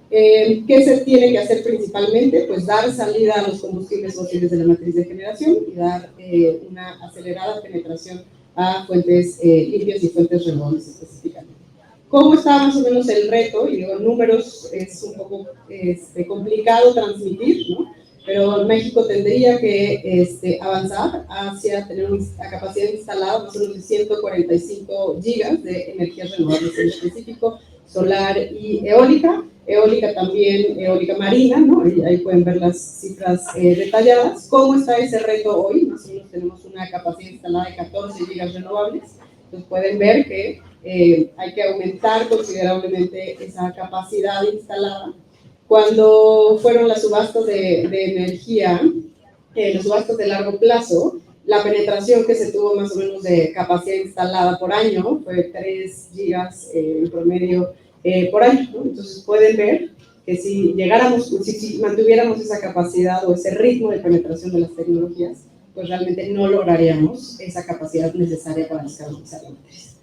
¿Qué se tiene que hacer principalmente? Pues dar salida a los combustibles fósiles de la matriz de generación y dar una acelerada penetración a fuentes limpias y fuentes renovables específicamente. ¿Cómo está más o menos el reto? Y digo, números es un poco complicado transmitir, ¿no? Pero México tendría que avanzar hacia tener una capacidad instalada más o menos de 145 gigas de energías renovables, en específico solar y eólica. Eólica también, eólica marina, ¿no? Y ahí pueden ver las cifras detalladas. ¿Cómo está ese reto hoy? Más o menos tenemos una capacidad instalada de 14 gigas renovables. Entonces pueden ver que hay que aumentar considerablemente esa capacidad instalada. Cuando fueron las subastas de energía, las subastas de largo plazo, la penetración que se tuvo más o menos de capacidad instalada por año fue 3 gigas en promedio por año, ¿no? Entonces pueden ver que si llegáramos, si mantuviéramos esa capacidad o ese ritmo de penetración de las tecnologías, pues realmente no lograríamos esa capacidad necesaria para descarbonizar la matriz.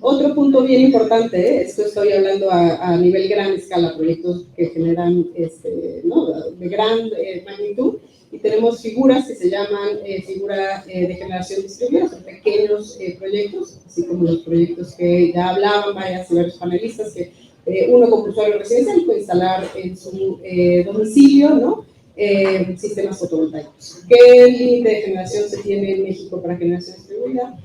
Otro punto bien importante, esto estoy hablando a nivel gran escala, proyectos que generan ¿no? de gran magnitud, y tenemos figuras que se llaman figura de generación distribuida, son pequeños proyectos, así como los proyectos que ya hablaban varios panelistas, que uno como usuario residencial puede instalar en su domicilio, ¿no? Sistemas fotovoltaicos. ¿Qué límite de generación se tiene en México para generación distribuida?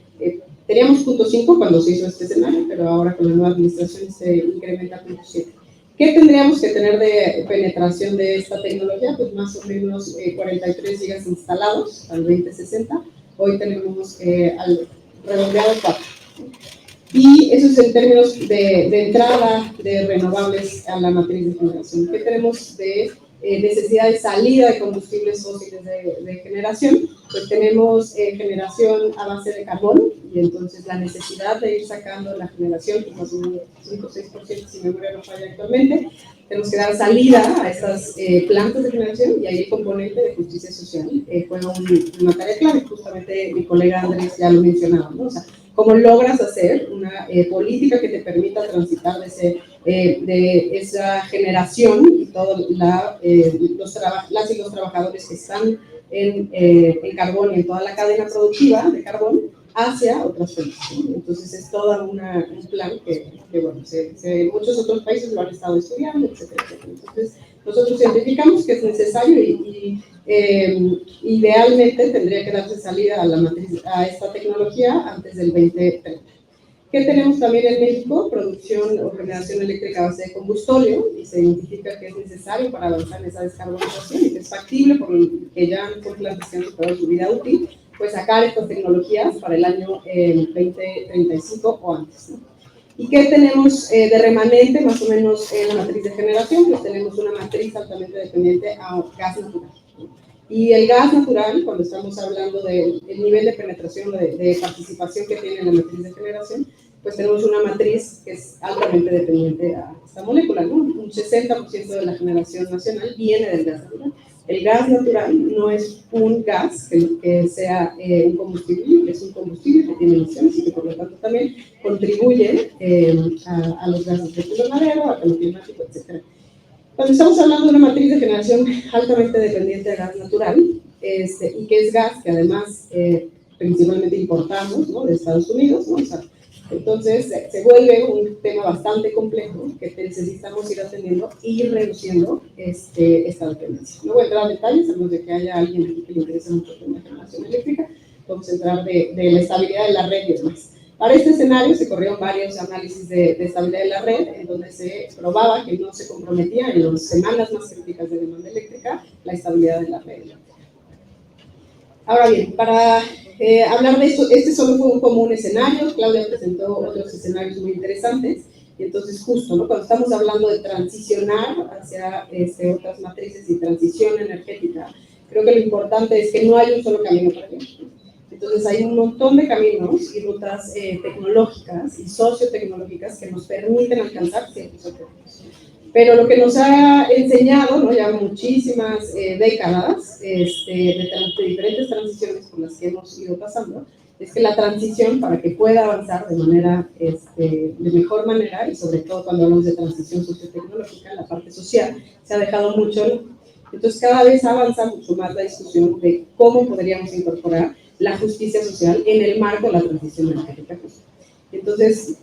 Teníamos 0.5 cuando se hizo este escenario, pero ahora con la nueva administración se incrementa a 0.7. ¿Qué tendríamos que tener de penetración de esta tecnología? Pues más o menos 43 gigas instalados al 2060. Hoy tenemos redondeado 4. Y eso es en términos de entrada de renovables a la matriz de generación. ¿Qué tenemos de necesidad de salida de combustibles fósiles de generación? Pues tenemos generación a base de carbón, y entonces la necesidad de ir sacando la generación, pues más o menos 5 o 6%, si memoria no falla actualmente. Tenemos que dar salida a estas plantas de generación, y ahí el componente de justicia social juega una tarea clave. Justamente mi colega Andrés ya lo mencionaba, ¿no? O sea, ¿cómo logras hacer una política que te permita transitar de esa generación y todos las y los trabajadores que están en carbón y en toda la cadena productiva de carbón hacia otras fuentes? Entonces es todo un plan que bueno, muchos otros países lo han estado estudiando, etcétera, etcétera. Entonces nosotros identificamos que es necesario y idealmente tendría que darse salida a esta tecnología antes del 2030. ¿Qué tenemos también en México? Producción o generación eléctrica a base de combustóleo, y se identifica que es necesario para avanzar en esa descarbonización y que es factible porque ya por plantas que han superado su vida útil, pues sacar estas tecnologías para el año 2035 o antes, ¿no? ¿Y qué tenemos de remanente más o menos en la matriz de generación? Pues tenemos una matriz altamente dependiente a gas natural. Y el gas natural, cuando estamos hablando del nivel de penetración, de participación que tiene en la matriz de generación, pues tenemos una matriz que es altamente dependiente a esta molécula, ¿no? Un 60% de la generación nacional viene del gas natural. El gas natural no es un gas que sea un combustible, es un combustible que tiene emisiones y que por lo tanto también contribuye a los gases de efecto invernadero, a cambio climático, etc. Cuando estamos hablando de una matriz de generación altamente dependiente de gas natural, y que es gas que además principalmente importamos, ¿no?, de Estados Unidos, ¿no? O sea, entonces se vuelve un tema bastante complejo que necesitamos ir atendiendo y ir reduciendo esta dependencia. No voy a entrar a detalles, a menos de que haya alguien aquí que le interese mucho el tema de generación eléctrica. Vamos a entrar de la estabilidad de la red y demás. Para este escenario se corrieron varios análisis de estabilidad de la red, en donde se probaba que no se comprometía en las semanas más críticas de demanda eléctrica la estabilidad de la red eléctrica. Ahora bien, para hablar de esto, este solo fue un común escenario. Claudia presentó otros escenarios muy interesantes. Y entonces, justo, ¿no?, cuando estamos hablando de transicionar hacia otras matrices y transición energética, creo que lo importante es que no hay un solo camino para ello. Entonces, hay un montón de caminos y rutas tecnológicas y sociotecnológicas que nos permiten alcanzar ciertos objetivos. Pero lo que nos ha enseñado, ¿no?, ya muchísimas décadas de diferentes transiciones por las que hemos ido pasando, es que la transición, para que pueda avanzar de manera, de mejor manera, y sobre todo cuando hablamos de transición sociotecnológica, la parte social, se ha dejado mucho, ¿no? Entonces, cada vez avanza mucho más la discusión de cómo podríamos incorporar la justicia social en el marco de la transición energética. Entonces,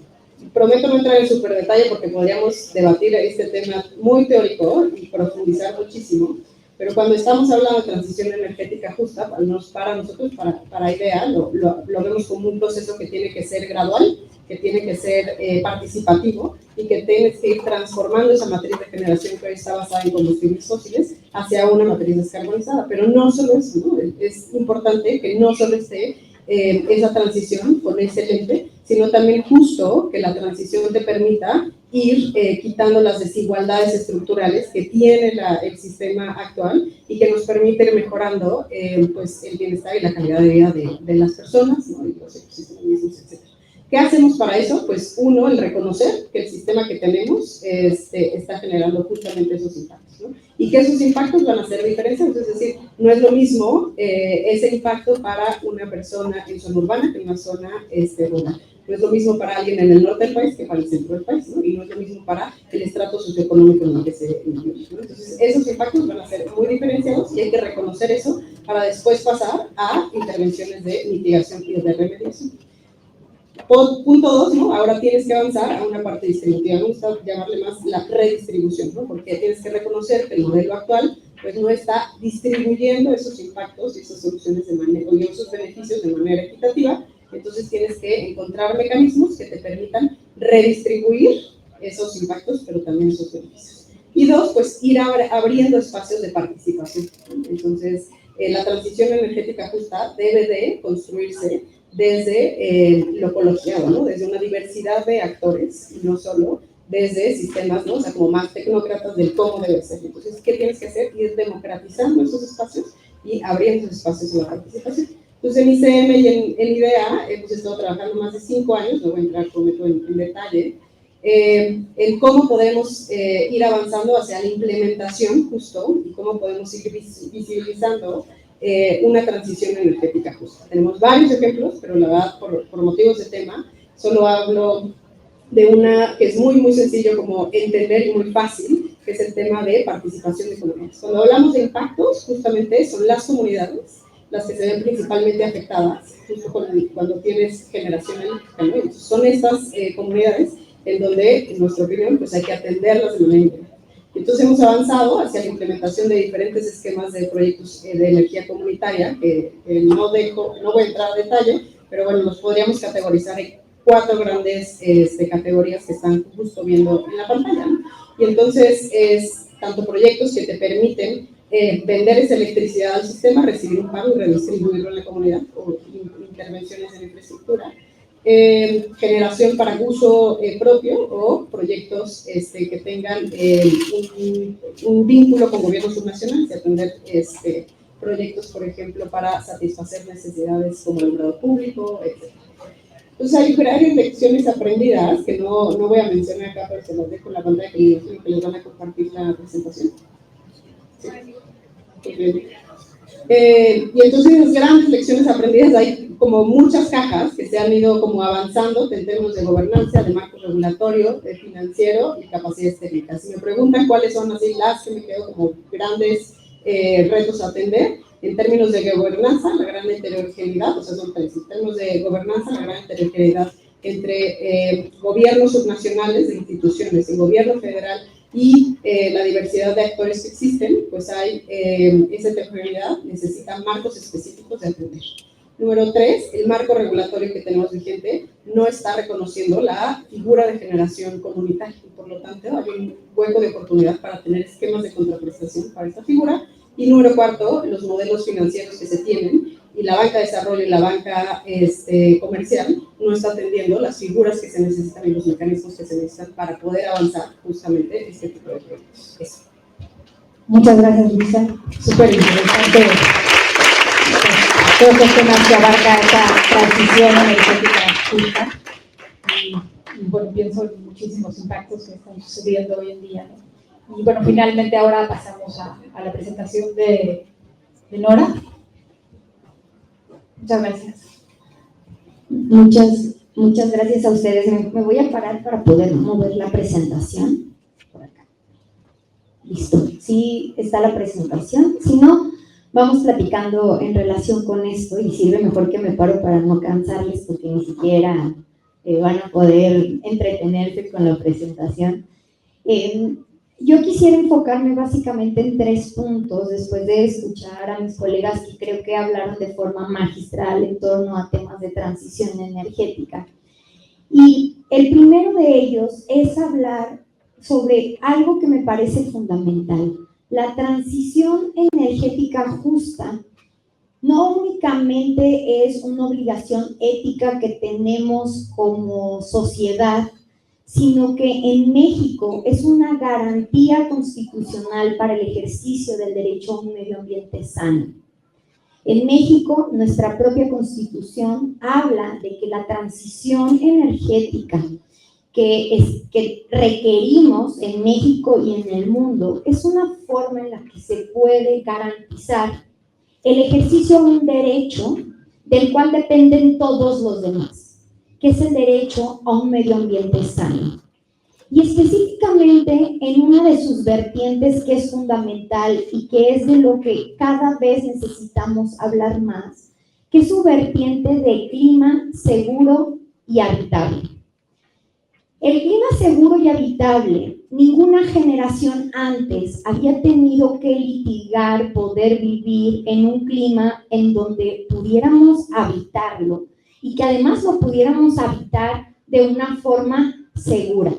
prometo no entrar en súper detalle porque podríamos debatir este tema muy teórico y profundizar muchísimo, pero cuando estamos hablando de transición energética justa, para nosotros, para IDEA, lo vemos como un proceso que tiene que ser gradual, que tiene que ser participativo y que tienes que ir transformando esa matriz de generación que hoy está basada en combustibles fósiles hacia una matriz descarbonizada. Pero no solo eso, ¿no? Es importante que no solo esté esa transición con ese lente, sino también justo que la transición te permita ir quitando las desigualdades estructurales que tiene el sistema actual y que nos permite ir mejorando pues el bienestar y la calidad de vida de las personas, ¿no?, y los ecosistemas mismos, etc. ¿Qué hacemos para eso? Pues uno, el reconocer que el sistema que tenemos está generando justamente esos impactos, ¿no? Y que esos impactos van a ser diferenciados, es decir, no es lo mismo ese impacto para una persona en zona urbana que en una zona rural. No es lo mismo para alguien en el norte del país que para el centro del país, ¿no? Y no es lo mismo para el estrato socioeconómico en el que se vive, ¿no? Entonces, esos impactos van a ser muy diferenciados y hay que reconocer eso para después pasar a intervenciones de mitigación y de remediación. Punto 2, ¿no? Ahora tienes que avanzar a una parte distributiva. Me gusta llamarle más la redistribución, ¿no? Porque tienes que reconocer que el modelo actual pues no está distribuyendo esos impactos y esas soluciones y esos beneficios de manera equitativa. Entonces tienes que encontrar mecanismos que te permitan redistribuir esos impactos, pero también esos beneficios. Y 2, pues ir abriendo espacios de participación. Entonces, la transición energética justa debe de construirse desde lo colegiado, ¿no?, desde una diversidad de actores, y no solo desde sistemas, ¿no?, o sea, como más tecnócratas del cómo debe ser. Entonces, ¿qué tienes que hacer? Ir democratizando esos espacios y abriendo esos espacios de la participación. Entonces, en ICM y en IDEA hemos estado trabajando más de 5 años, no voy a entrar, prometo, en detalle, en cómo podemos ir avanzando hacia la implementación justo y cómo podemos ir visibilizando una transición energética justa. Tenemos varios ejemplos, pero la verdad, por motivos de tema, solo hablo de una que es muy, muy sencillo como entender y muy fácil, que es el tema de participación de comunidades. Cuando hablamos de impactos, justamente son las comunidades las que se ven principalmente afectadas, justo cuando tienes generación eléctrica, ¿no? Entonces, son estas comunidades en donde, en nuestra opinión, pues hay que atenderlas de manera integral. Entonces hemos avanzado hacia la implementación de diferentes esquemas de proyectos de energía comunitaria, que no voy a entrar a detalle, pero bueno, los podríamos categorizar en 4 grandes categorías que están justo viendo en la pantalla, ¿no? Y entonces es tanto proyectos que te permiten vender esa electricidad al sistema, recibir un pago y redistribuirlo en la comunidad, o intervenciones en infraestructura, generación para uso propio o proyectos que tengan un vínculo con gobiernos subnacionales, atender proyectos, por ejemplo, para satisfacer necesidades como alumbrado público, etc. Entonces hay varias lecciones aprendidas que no voy a mencionar acá, pero se las dejo en la pantalla que les van a compartir la presentación. ¿Sí? Y entonces las grandes lecciones aprendidas, hay como muchas cajas que se han ido como avanzando en términos de gobernanza, de marco regulatorio, de financiero y capacidades técnicas. Si me preguntan cuáles son así las que me quedo como grandes retos a atender, en términos de gobernanza, la gran heterogeneidad, o sea, son tres. En términos de gobernanza, la gran heterogeneidad entre gobiernos subnacionales de instituciones, el gobierno federal y la diversidad de actores que existen, pues hay esa heterogeneidad, necesita marcos específicos de atender. Número 3, el marco regulatorio que tenemos vigente no está reconociendo la figura de generación comunitaria y por lo tanto hay un hueco de oportunidad para tener esquemas de contraprestación para esta figura. Y número 4, los modelos financieros que se tienen y la banca de desarrollo y la banca comercial no está atendiendo las figuras que se necesitan y los mecanismos que se necesitan para poder avanzar justamente este tipo de proyectos. Eso. Muchas gracias, Luisa. Súper interesante. Todos los temas que abarca esta transición energética justa. Y bueno, pienso en muchísimos impactos que están sucediendo hoy en día, ¿no? Y bueno, finalmente ahora pasamos a la presentación de Nora. Muchas gracias. Muchas gracias a ustedes. Me voy a parar para poder mover la presentación. Por acá. Listo. Sí, está la presentación. Si no, vamos platicando en relación con esto y sirve mejor que me paro para no cansarles porque ni siquiera van a poder entretenerse con la presentación. Yo quisiera enfocarme básicamente en 3 puntos después de escuchar a mis colegas que creo que hablaron de forma magistral en torno a temas de transición energética. Y el primero de ellos es hablar sobre algo que me parece fundamental. La transición energética justa no únicamente es una obligación ética que tenemos como sociedad, sino que en México es una garantía constitucional para el ejercicio del derecho a un medio ambiente sano. En México, nuestra propia Constitución habla de que la transición energética que requerimos en México y en el mundo es una forma en la que se puede garantizar el ejercicio de un derecho del cual dependen todos los demás, que es el derecho a un medio ambiente sano. Y específicamente en una de sus vertientes que es fundamental y que es de lo que cada vez necesitamos hablar más, que es su vertiente de clima seguro y habitable. El clima seguro y habitable, ninguna generación antes había tenido que litigar poder vivir en un clima en donde pudiéramos habitarlo y que además lo pudiéramos habitar de una forma segura.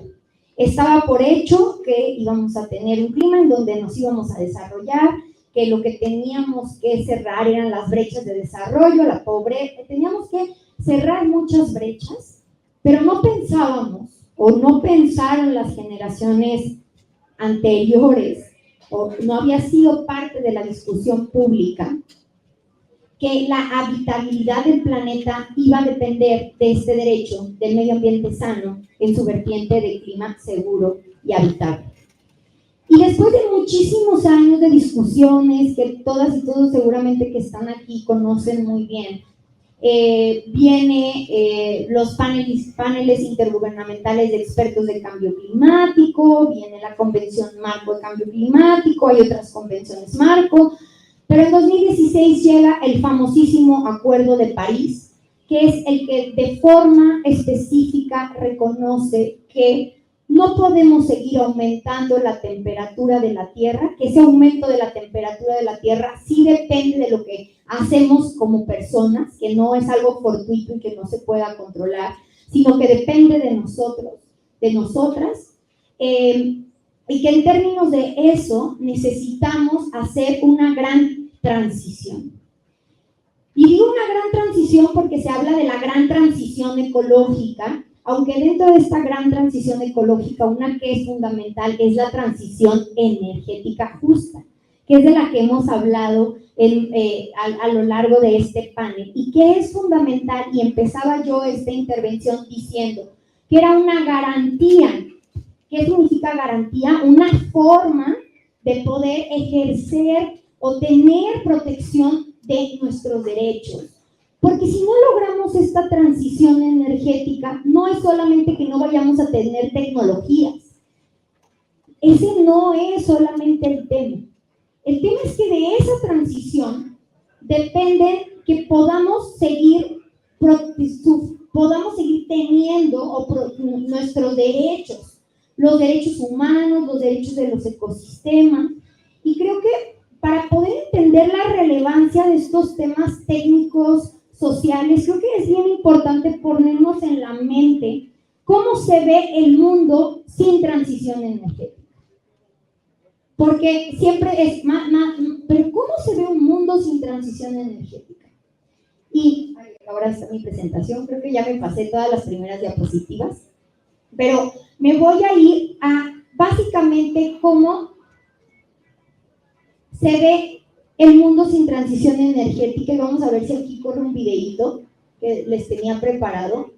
Estaba por hecho que íbamos a tener un clima en donde nos íbamos a desarrollar, que lo que teníamos que cerrar eran las brechas de desarrollo, la pobreza, teníamos que cerrar muchas brechas, pero no pensábamos, o no pensaron las generaciones anteriores, o no había sido parte de la discusión pública, que la habitabilidad del planeta iba a depender de este derecho del medio ambiente sano en su vertiente de clima seguro y habitable. Y después de muchísimos años de discusiones que todas y todos seguramente que están aquí conocen muy bien, viene los paneles intergubernamentales de expertos de cambio climático, viene la Convención Marco de Cambio Climático, hay otras convenciones marco, pero en 2016 llega el famosísimo Acuerdo de París, que es el que de forma específica reconoce que no podemos seguir aumentando la temperatura de la Tierra, que ese aumento de la temperatura de la Tierra sí depende de lo que hacemos como personas, que no es algo fortuito y que no se pueda controlar, sino que depende de nosotros, de nosotras, y que en términos de eso necesitamos hacer una gran transición. Y digo una gran transición porque se habla de la gran transición ecológica, aunque dentro de esta gran transición ecológica, una que es fundamental es la transición energética justa, que es de la que hemos hablado a lo largo de este panel, y que es fundamental, y empezaba yo esta intervención diciendo que era una garantía. ¿Qué significa garantía? Una forma de poder ejercer o tener protección de nuestros derechos. Porque si no logramos esta transición energética, no es solamente que no vayamos a tener tecnologías. Ese no es solamente el tema. El tema es que de esa transición depende que podamos seguir teniendo nuestros derechos, los derechos humanos, los derechos de los ecosistemas. Y creo que para poder entender la relevancia de estos temas técnicos, sociales, creo que es bien importante ponernos en la mente cómo se ve el mundo sin transición energética. Porque siempre es pero ¿cómo se ve un mundo sin transición energética? Y ahora está mi presentación, creo que ya me pasé todas las primeras diapositivas, pero me voy a ir a básicamente cómo se ve el mundo sin transición energética, y vamos a ver si aquí corre un videíto que les tenía preparado.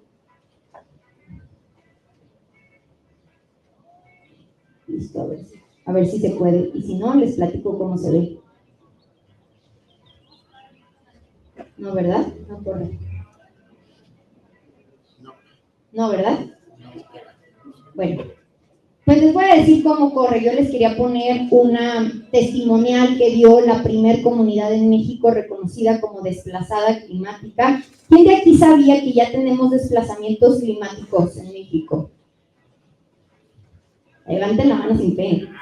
Listo, a ver si se puede, y si no, les platico cómo se ve. No, ¿verdad? No corre. No, ¿verdad? Bueno, pues les voy a decir cómo corre. Yo les quería poner una testimonial que dio la primer comunidad en México reconocida como desplazada climática. ¿Quién de aquí sabía que ya tenemos desplazamientos climáticos en México? Levanten la mano sin pena.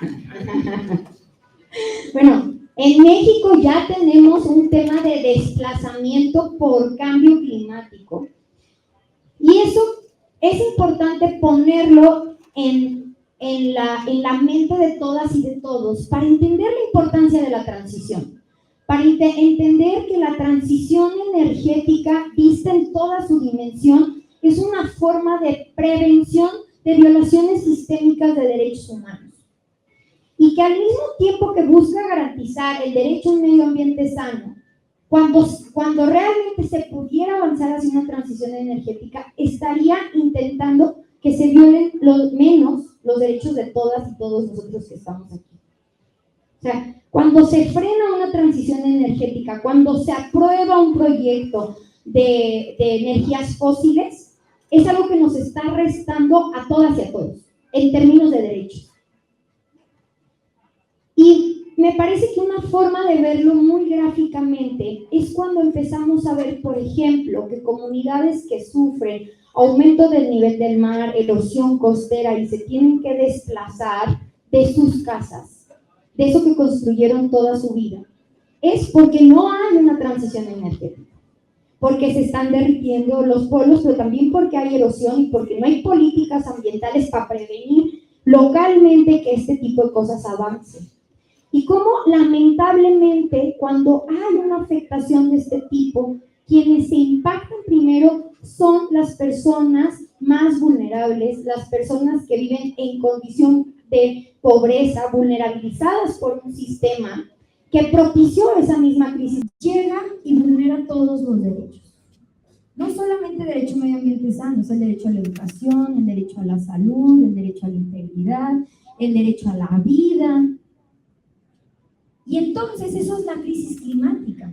Bueno, en México ya tenemos un tema de desplazamiento por cambio climático. Y eso es importante ponerlo en la mente de todas y de todos para entender la importancia de la transición. Para entender que la transición energética, vista en toda su dimensión, es una forma de prevención de violaciones sistémicas de derechos humanos. Y que al mismo tiempo que busca garantizar el derecho a un medio ambiente sano, cuando realmente se pudiera avanzar hacia una transición energética, estaría intentando que se violen los derechos de todas y todos nosotros que estamos aquí. O sea, cuando se frena una transición energética, cuando se aprueba un proyecto de energías fósiles, es algo que nos está restando a todas y a todos, en términos de derechos. Y me parece que una forma de verlo muy gráficamente es cuando empezamos a ver, por ejemplo, que comunidades que sufren aumento del nivel del mar, erosión costera y se tienen que desplazar de sus casas, de eso que construyeron toda su vida, es porque no hay una transición energética, porque se están derritiendo los polos, pero también porque hay erosión y porque no hay políticas ambientales para prevenir localmente que este tipo de cosas avancen. Y cómo lamentablemente cuando hay una afectación de este tipo, quienes se impactan primero son las personas más vulnerables, las personas que viven en condición de pobreza, vulnerabilizadas por un sistema que propició esa misma crisis. Llega y vulnera todos los derechos. No solamente el derecho a medio ambiente sano, es el derecho a la educación, el derecho a la salud, el derecho a la integridad, el derecho a la vida. Y entonces eso es la crisis climática.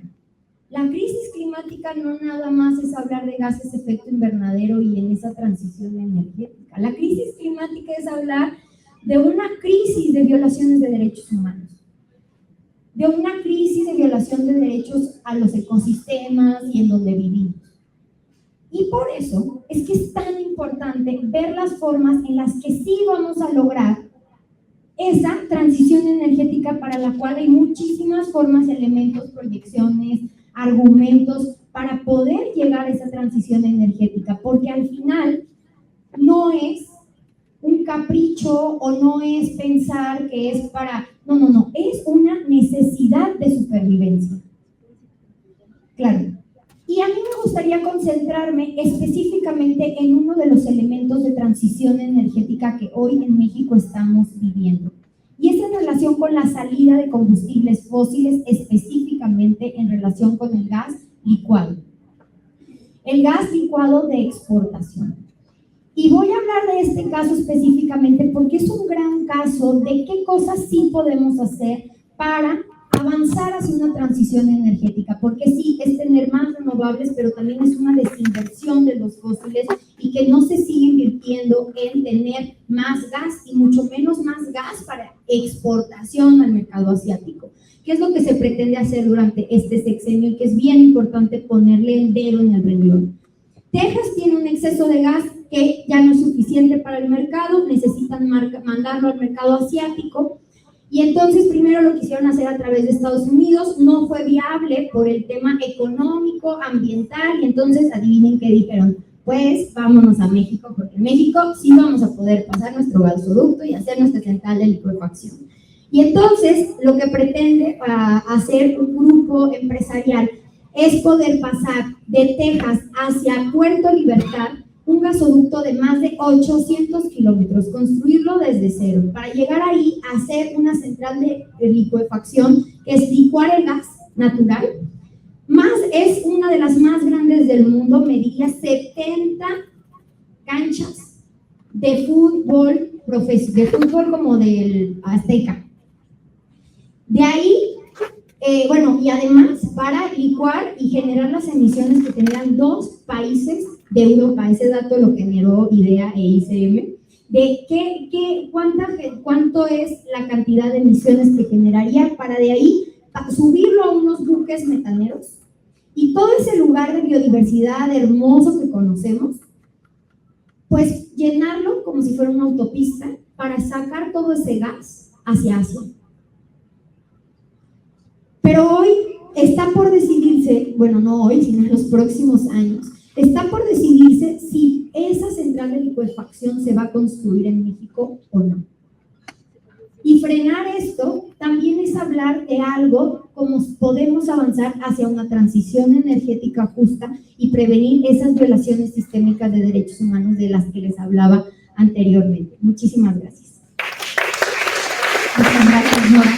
La crisis climática no nada más es hablar de gases de efecto invernadero y en esa transición energética. La crisis climática es hablar de una crisis de violaciones de derechos humanos, de una crisis de violación de derechos a los ecosistemas y en donde vivimos. Y por eso es que es tan importante ver las formas en las que sí vamos a lograr esa transición energética, para la cual hay muchísimas formas, elementos, proyecciones, argumentos para poder llegar a esa transición energética, porque al final no es un capricho o no es pensar que es para... No, es una necesidad de supervivencia. Claro. Y a mí me gustaría concentrarme específicamente en uno de los elementos de transición energética que hoy en México estamos viviendo. Y es en relación con la salida de combustibles fósiles, específicamente en relación con el gas licuado. El gas licuado de exportación. Y voy a hablar de este caso específicamente porque es un gran caso de qué cosas sí podemos hacer para avanzar hacia una transición energética, porque sí, es tener más renovables, pero también es una desinversión de los fósiles y que no se sigue invirtiendo en tener más gas y mucho menos más gas para exportación al mercado asiático. ¿Qué es lo que se pretende hacer durante este sexenio y que es bien importante ponerle el dedo en el renglón? Texas tiene un exceso de gas que ya no es suficiente para el mercado, necesitan mandarlo al mercado asiático. Y entonces primero lo quisieron hacer a través de Estados Unidos, no fue viable por el tema económico, ambiental, y entonces adivinen qué dijeron, pues vámonos a México, porque en México sí vamos a poder pasar nuestro gasoducto y hacer nuestra central de licuefacción. Y entonces lo que pretende hacer un grupo empresarial es poder pasar de Texas hacia Puerto Libertad un gasoducto de más de 800 kilómetros, construirlo desde cero, para llegar ahí a hacer una central de licuefacción, que es licuar el gas natural, es una de las más grandes del mundo, mediría 70 canchas de fútbol como del Azteca. De ahí, y además para licuar y generar las emisiones que generan 2 países de Europa. Ese dato lo generó IDEA e ICM, de cuánto es la cantidad de emisiones que generaría para de ahí subirlo a unos buques metaneros y todo ese lugar de biodiversidad hermoso que conocemos, pues llenarlo como si fuera una autopista para sacar todo ese gas hacia Asia. Pero hoy está por decidirse, bueno, no hoy, sino en los próximos años, está por decidirse si esa central de licuefacción se va a construir en México o no. Y frenar esto también es hablar de algo como podemos avanzar hacia una transición energética justa y prevenir esas violaciones sistémicas de derechos humanos de las que les hablaba anteriormente. Muchísimas gracias. Muchas gracias, Nora.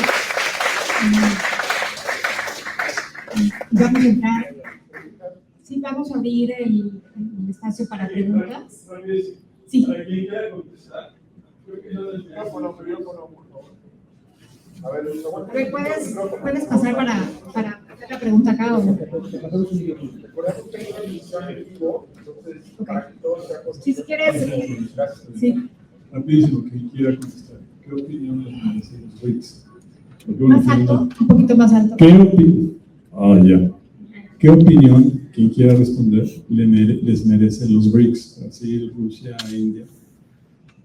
Vamos a entrar. Sí, vamos a abrir el espacio para preguntas. Sí. Para quien quiera contestar, creo que yo del teléfono, pero yo por favor. A ver, ¿puedes pasar para hacer la pregunta acá o no? Por eso tengo una emisión en vivo, entonces, para que todo sea posible. Sí, si quieres. Sí. Rapidísimo, quien quiera contestar. ¿Qué opinión les merece los BRICS? Más alto, un poquito más alto. ¿Qué opinión, quien quiera responder, les merecen los BRICS? Brasil, Rusia, India,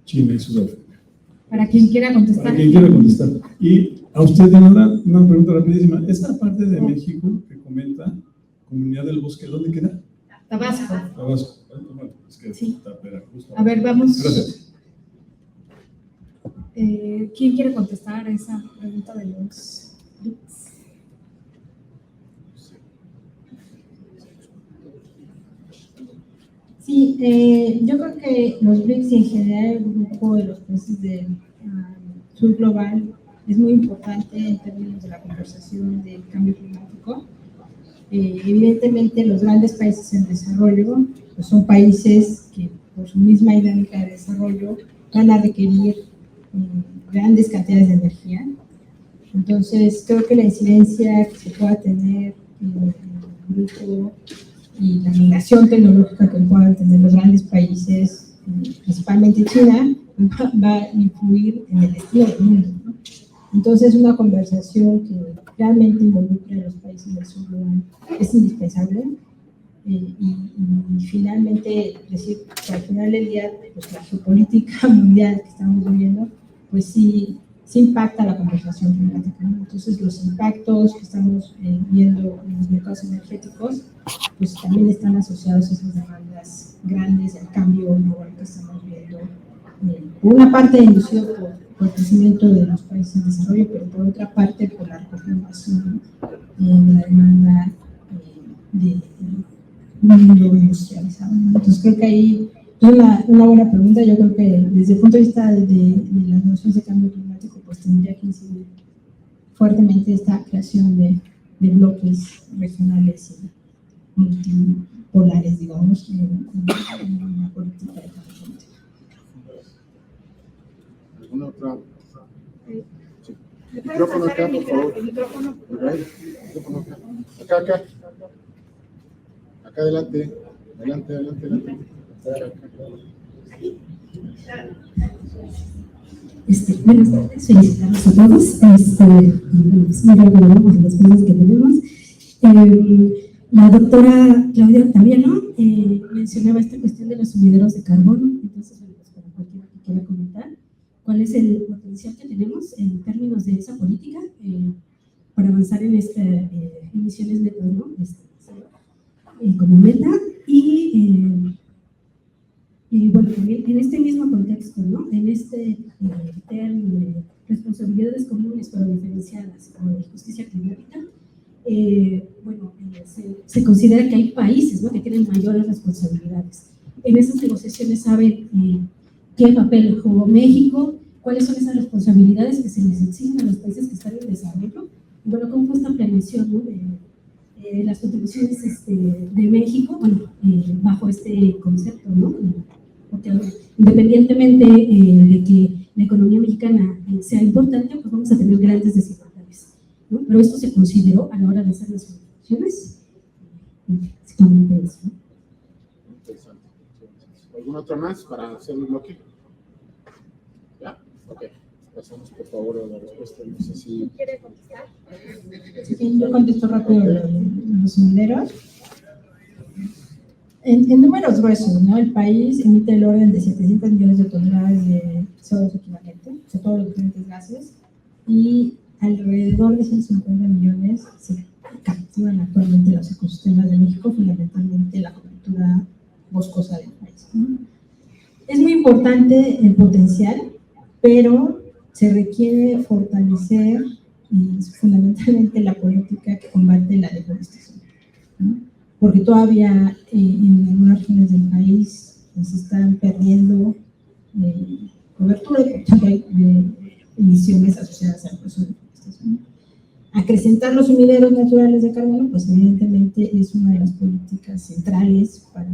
China y Sudáfrica. Para quien quiera contestar. Para quien quiera contestar. Y a usted, una pregunta rapidísima. Esta parte de México que comenta, Comunidad del Bosque, ¿dónde queda? Tabasco. Tabasco. Bueno, es que Sí. está Veracruz. A ver, vamos. Gracias. ¿Quién quiere contestar esa pregunta de los BRICS? Sí, yo creo que los BRICS y en general el grupo de los países del sur global es muy importante en términos de la conversación del cambio climático. Evidentemente los grandes países en desarrollo pues son países que por su misma dinámica de desarrollo van a requerir grandes cantidades de energía. Entonces creo que la incidencia que se pueda tener en el grupo y la migración tecnológica que puedan tener los grandes países, principalmente China, va a influir en el destino del mundo, ¿no? Entonces, una conversación que realmente involucre a los países del sur global es indispensable. Y finalmente, decir que al final del día, pues, la geopolítica mundial que estamos viviendo, pues sí impacta la conversación climática, ¿no? Entonces, los impactos que estamos viendo en los mercados energéticos, pues también están asociados a esas demandas grandes del cambio global que estamos viendo. Por una parte, inducido por el crecimiento de los países en desarrollo, pero por otra parte, por la regeneración de la demanda de un mundo industrializado. Entonces, creo que ahí es una buena pregunta. Yo creo que desde el punto de vista de las nociones de cambio climático, pues tendría que incidir fuertemente esta creación de bloques regionales y multipolares, digamos, en una política de cambio climático. ¿Alguna otra? Sí. Micrófono acá, por favor. Micrófono acá. Acá. Acá adelante. Adelante. Acá. Buenas tardes, felicitarlos a todos. Muy rápido por las cosas que tenemos. La doctora Claudia también, ¿no? Mencionaba esta cuestión de los sumideros de carbono. Entonces, bueno, pues para cualquiera que quiera comentar, ¿cuál es el potencial que tenemos en términos de esa política para avanzar en estas emisiones netas, ¿no? Como meta y bueno, en este mismo contexto, ¿no? En este término de responsabilidades comunes pero diferenciadas como de justicia climática, se considera que hay países, ¿no?, que tienen mayores responsabilidades. En esas negociaciones saben qué papel jugó México, cuáles son esas responsabilidades que se les exigen a los países que están en desarrollo. Y bueno, cómo fue esta planeación, ¿no?, de las contribuciones de México, bajo este concepto, ¿no? Porque independientemente de que la economía mexicana sea importante, pues vamos a tener grandes desigualdades, ¿no? Pero esto se consideró a la hora de hacer las contribuciones. Básicamente eso, ¿no? Interesante. ¿Alguna otra más para hacer un bloque? ¿Ya? Ok. Pasamos por favor a la respuesta. No sé si ¿Quiere contestar? Sí, yo contesto rápido los sumideros. En números gruesos, ¿no? El país emite el orden de 700 millones de toneladas de CO2 equivalente, o sea, todos los diferentes gases, y alrededor de 150 millones se capturan actualmente los ecosistemas de México, fundamentalmente la cobertura boscosa del país, ¿no? Es muy importante el potencial, pero se requiere fortalecer fundamentalmente la política que combate la deforestación, ¿no? Porque todavía en algunas regiones del país se están perdiendo cobertura de emisiones asociadas al proceso de deforestación. Acrecentar los sumideros naturales de carbono, pues evidentemente es una de las políticas centrales para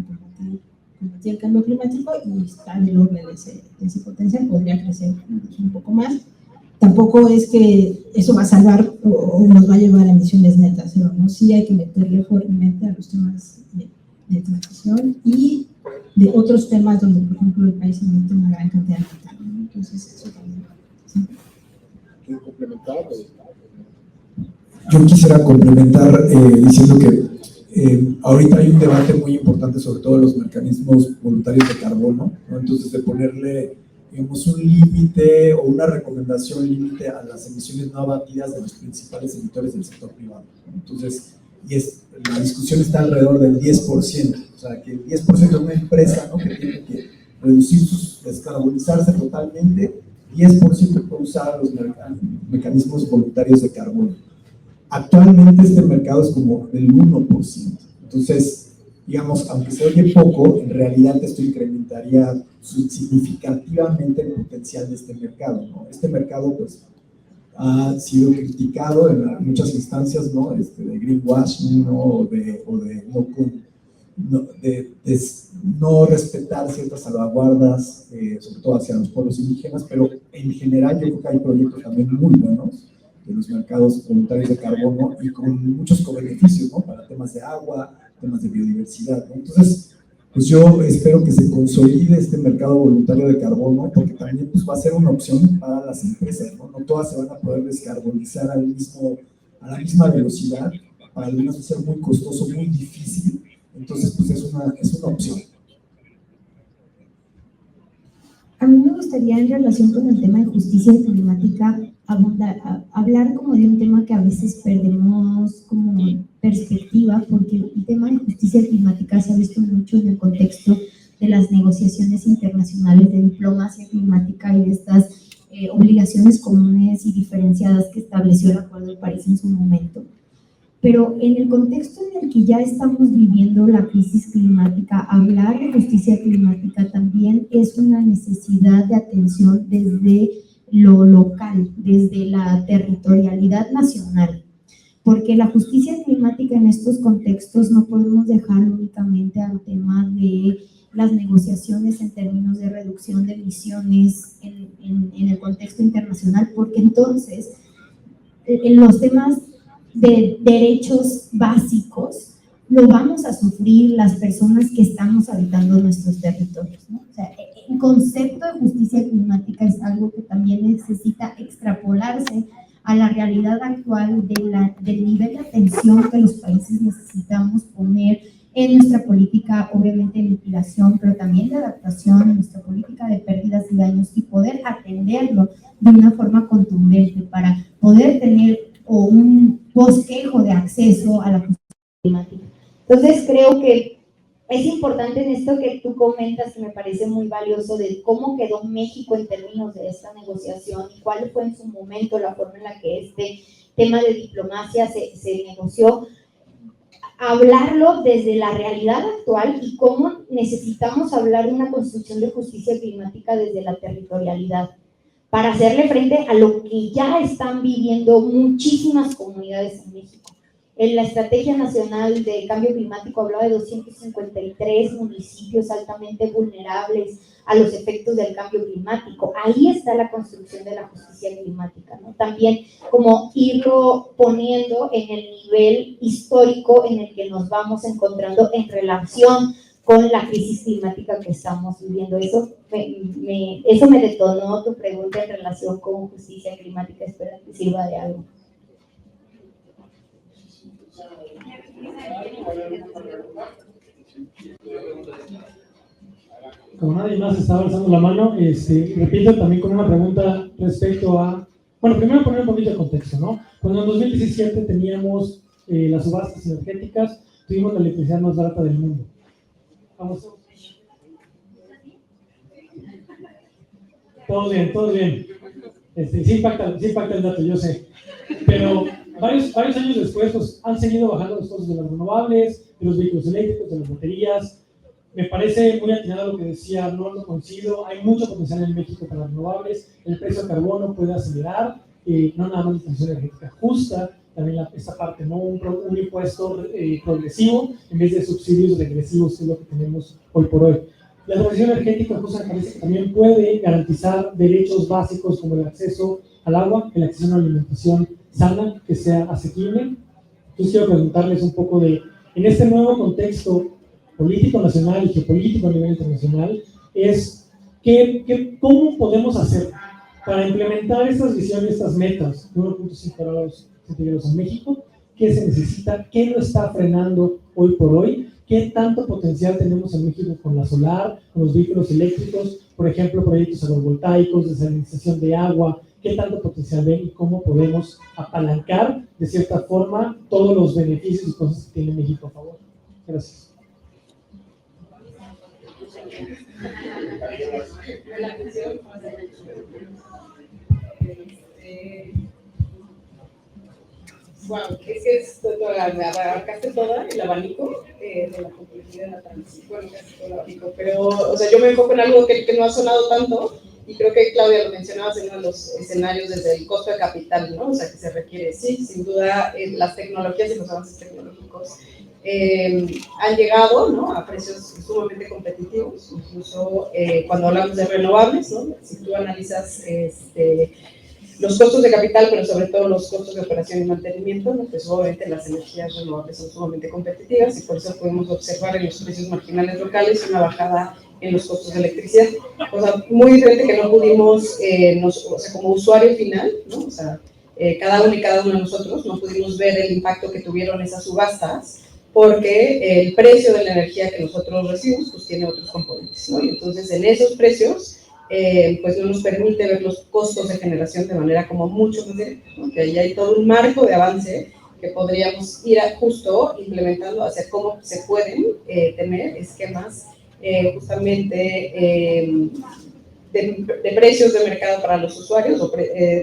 combatir el cambio climático y está en el orden de ese potencial, podría crecer un poco más. Tampoco es que eso va a salvar o nos va a llevar a emisiones netas, pero ¿no? Sí hay que meterle fuertemente a los temas de transición y de otros temas donde, por ejemplo, el país emite una gran cantidad de metano, ¿no? Entonces, eso también. ¿Sí? ¿Quieren complementar? Yo quisiera complementar diciendo que ahorita hay un debate muy importante sobre todo los mecanismos voluntarios de carbono, ¿no? Entonces, de ponerle, digamos, un límite o una recomendación límite a las emisiones no abatidas de los principales emitores del sector privado, ¿no? Entonces, la discusión está alrededor del 10%, o sea, que el 10% de una empresa, ¿no?, que tiene que descarbonizarse totalmente, 10% puede usar los mecanismos voluntarios de carbono. Actualmente este mercado es como del 1%, entonces, digamos, aunque se oye poco, en realidad esto incrementaría significativamente el potencial de este mercado, ¿no? Este mercado, pues, ha sido criticado en muchas instancias, ¿no? De greenwashing, ¿no? O de no respetar ciertas salvaguardas, sobre todo hacia los pueblos indígenas, pero en general yo creo que hay proyectos también muy buenos de los mercados voluntarios de carbono y con muchos co-beneficios, ¿no? Para temas de agua, temas de biodiversidad, ¿no? Entonces, pues yo espero que se consolide este mercado voluntario de carbono, porque también pues, va a ser una opción para las empresas, ¿no? No todas se van a poder descarbonizar a la misma velocidad, para algunas va a ser muy costoso, muy difícil, entonces pues es una opción. A mí me gustaría, en relación con el tema de justicia climática, hablar como de un tema que a veces perdemos como perspectiva, porque el tema de justicia climática se ha visto mucho en el contexto de las negociaciones internacionales de diplomacia climática y de estas obligaciones comunes y diferenciadas que estableció el Acuerdo de París en su momento. Pero en el contexto en el que ya estamos viviendo la crisis climática, hablar de justicia climática también es una necesidad de atención desde lo local, desde la territorialidad nacional, porque la justicia climática en estos contextos no podemos dejar únicamente al tema de las negociaciones en términos de reducción de emisiones en el contexto internacional, porque entonces en los temas de derechos básicos lo vamos a sufrir las personas que estamos habitando nuestros territorios, ¿no? O sea, el concepto de justicia climática es algo que también necesita extrapolarse a la realidad actual del nivel de atención que los países necesitamos poner en nuestra política, obviamente, de mitigación, pero también de adaptación, en nuestra política de pérdidas y daños, y poder atenderlo de una forma contundente para poder tener un bosquejo de acceso a la justicia climática. Entonces creo que es importante en esto que tú comentas, que me parece muy valioso, de cómo quedó México en términos de esta negociación y cuál fue en su momento la forma en la que este tema de diplomacia se negoció. Hablarlo desde la realidad actual y cómo necesitamos hablar de una construcción de justicia climática desde la territorialidad, para hacerle frente a lo que ya están viviendo muchísimas comunidades en México. En la Estrategia Nacional de Cambio Climático hablaba de 253 municipios altamente vulnerables a los efectos del cambio climático. Ahí está la construcción de la justicia climática, ¿no? También como irlo poniendo en el nivel histórico en el que nos vamos encontrando en relación con la crisis climática que estamos viviendo. Eso me detonó tu pregunta en relación con justicia climática. Espero que sirva de algo. Como nadie más está alzando la mano, repito también con una pregunta respecto a... Bueno, primero poner un poquito de contexto, ¿no? Cuando en 2017 teníamos las subastas energéticas, tuvimos la electricidad más barata del mundo. Vamos. Todos bien. Sí impacta el dato, yo sé. Pero varios años después pues, han seguido bajando los costos de las renovables, de los vehículos eléctricos, de las baterías. Me parece muy atinado lo que decía Arnoldo, coincido, hay mucho potencial en México para las renovables, el precio de carbono puede acelerar, no nada más la transición energética justa, también esta parte, ¿no? Un impuesto progresivo en vez de subsidios regresivos, que es lo que tenemos hoy por hoy. La transición energética justa me parece que también puede garantizar derechos básicos como el acceso al agua, el acceso a una alimentación sana, que sea asequible. Entonces quiero preguntarles un poco de, en este nuevo contexto político nacional y geopolítico a nivel internacional, es cómo podemos hacer para implementar estas visiones, estas metas de 1.5 grados centígrados en México, qué se necesita, qué lo está frenando hoy por hoy, qué tanto potencial tenemos en México con la solar, con los vehículos eléctricos, por ejemplo, proyectos agrovoltaicos, desalinización de agua, qué tanto potencial ven y cómo podemos apalancar de cierta forma todos los beneficios y cosas que tiene México a favor. Gracias. Wow, es que me abarcaste toda el abanico de la complejidad de la transición, bueno, casi todo el abanico, pero, o sea, yo me enfoco en algo que no ha sonado tanto, y creo que, Claudia, lo mencionabas en uno de los escenarios desde el costo de capital, ¿no? O sea, que se requiere, sí, sin duda, las tecnologías y los avances tecnológicos han llegado, ¿no? A precios sumamente competitivos, incluso cuando hablamos de renovables, ¿no? Si tú analizas los costos de capital, pero sobre todo los costos de operación y mantenimiento, ¿no? Pues obviamente las energías renovables son sumamente competitivas y por eso podemos observar en los precios marginales locales una bajada en los costos de electricidad. O sea, muy diferente que no pudimos, o sea, como usuario final, ¿no? O sea, cada uno de nosotros no pudimos ver el impacto que tuvieron esas subastas, porque el precio de la energía que nosotros recibimos pues tiene otros componentes, ¿no? Y entonces en esos precios pues no nos permite ver los costos de generación de manera como mucho más directa, ¿no? Que ahí hay todo un marco de avance que podríamos ir justo implementando hacia cómo se pueden tener esquemas justamente de precios de mercado para los usuarios o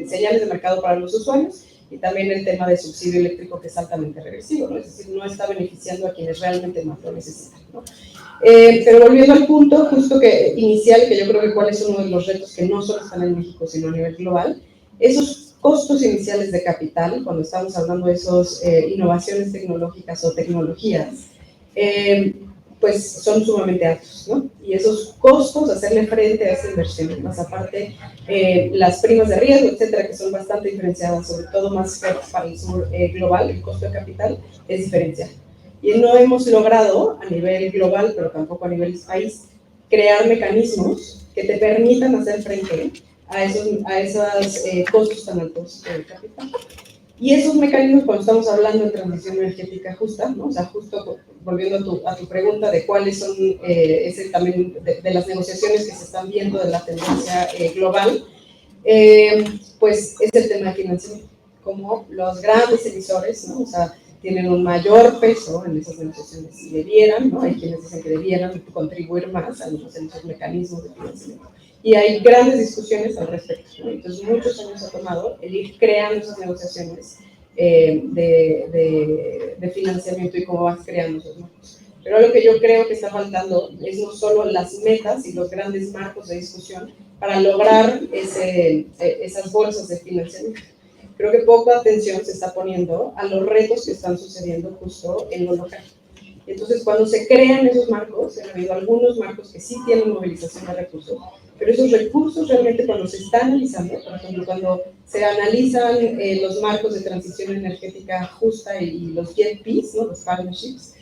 señales de mercado para los usuarios, y también el tema de subsidio eléctrico, que es altamente regresivo, ¿no? Es decir, no está beneficiando a quienes realmente más lo necesitan, ¿no? Pero volviendo al punto justo inicial, que yo creo que cuál es uno de los retos que no solo están en México, sino a nivel global, esos costos iniciales de capital, cuando estamos hablando de esas innovaciones tecnológicas o tecnologías, pues son sumamente altos, ¿no? Y esos costos, hacerle frente a esa inversión, más aparte las primas de riesgo, etcétera, que son bastante diferenciadas, sobre todo más fuertes para el sur global, el costo de capital es diferencial. Y no hemos logrado a nivel global, pero tampoco a nivel país, crear mecanismos que te permitan hacer frente a esos costos tan altos de capital. Y esos mecanismos, cuando estamos hablando de transición energética justa, ¿no? O sea, justo volviendo a tu pregunta de cuáles son también de las negociaciones que se están viendo de la tendencia global, pues es el tema de financiamiento. Como los grandes emisores, ¿no? O sea, tienen un mayor peso en esas negociaciones y debieran, ¿no? Hay quienes dicen que debieran contribuir más a esos mecanismos de financiamiento. Y hay grandes discusiones al respecto, ¿no? Entonces, muchos años ha tomado el ir creando esas negociaciones de financiamiento y cómo vas creando esos marcos. Pero lo que yo creo que está faltando es no solo las metas y los grandes marcos de discusión para lograr esas bolsas de financiamiento. Creo que poca atención se está poniendo a los retos que están sucediendo justo en lo local. Entonces, cuando se crean esos marcos, ha habido algunos marcos que sí tienen movilización de recursos, pero esos recursos realmente cuando se está analizando, por ejemplo, cuando se analizan los marcos de transición energética justa y los JETPs, ¿no? Los partnerships,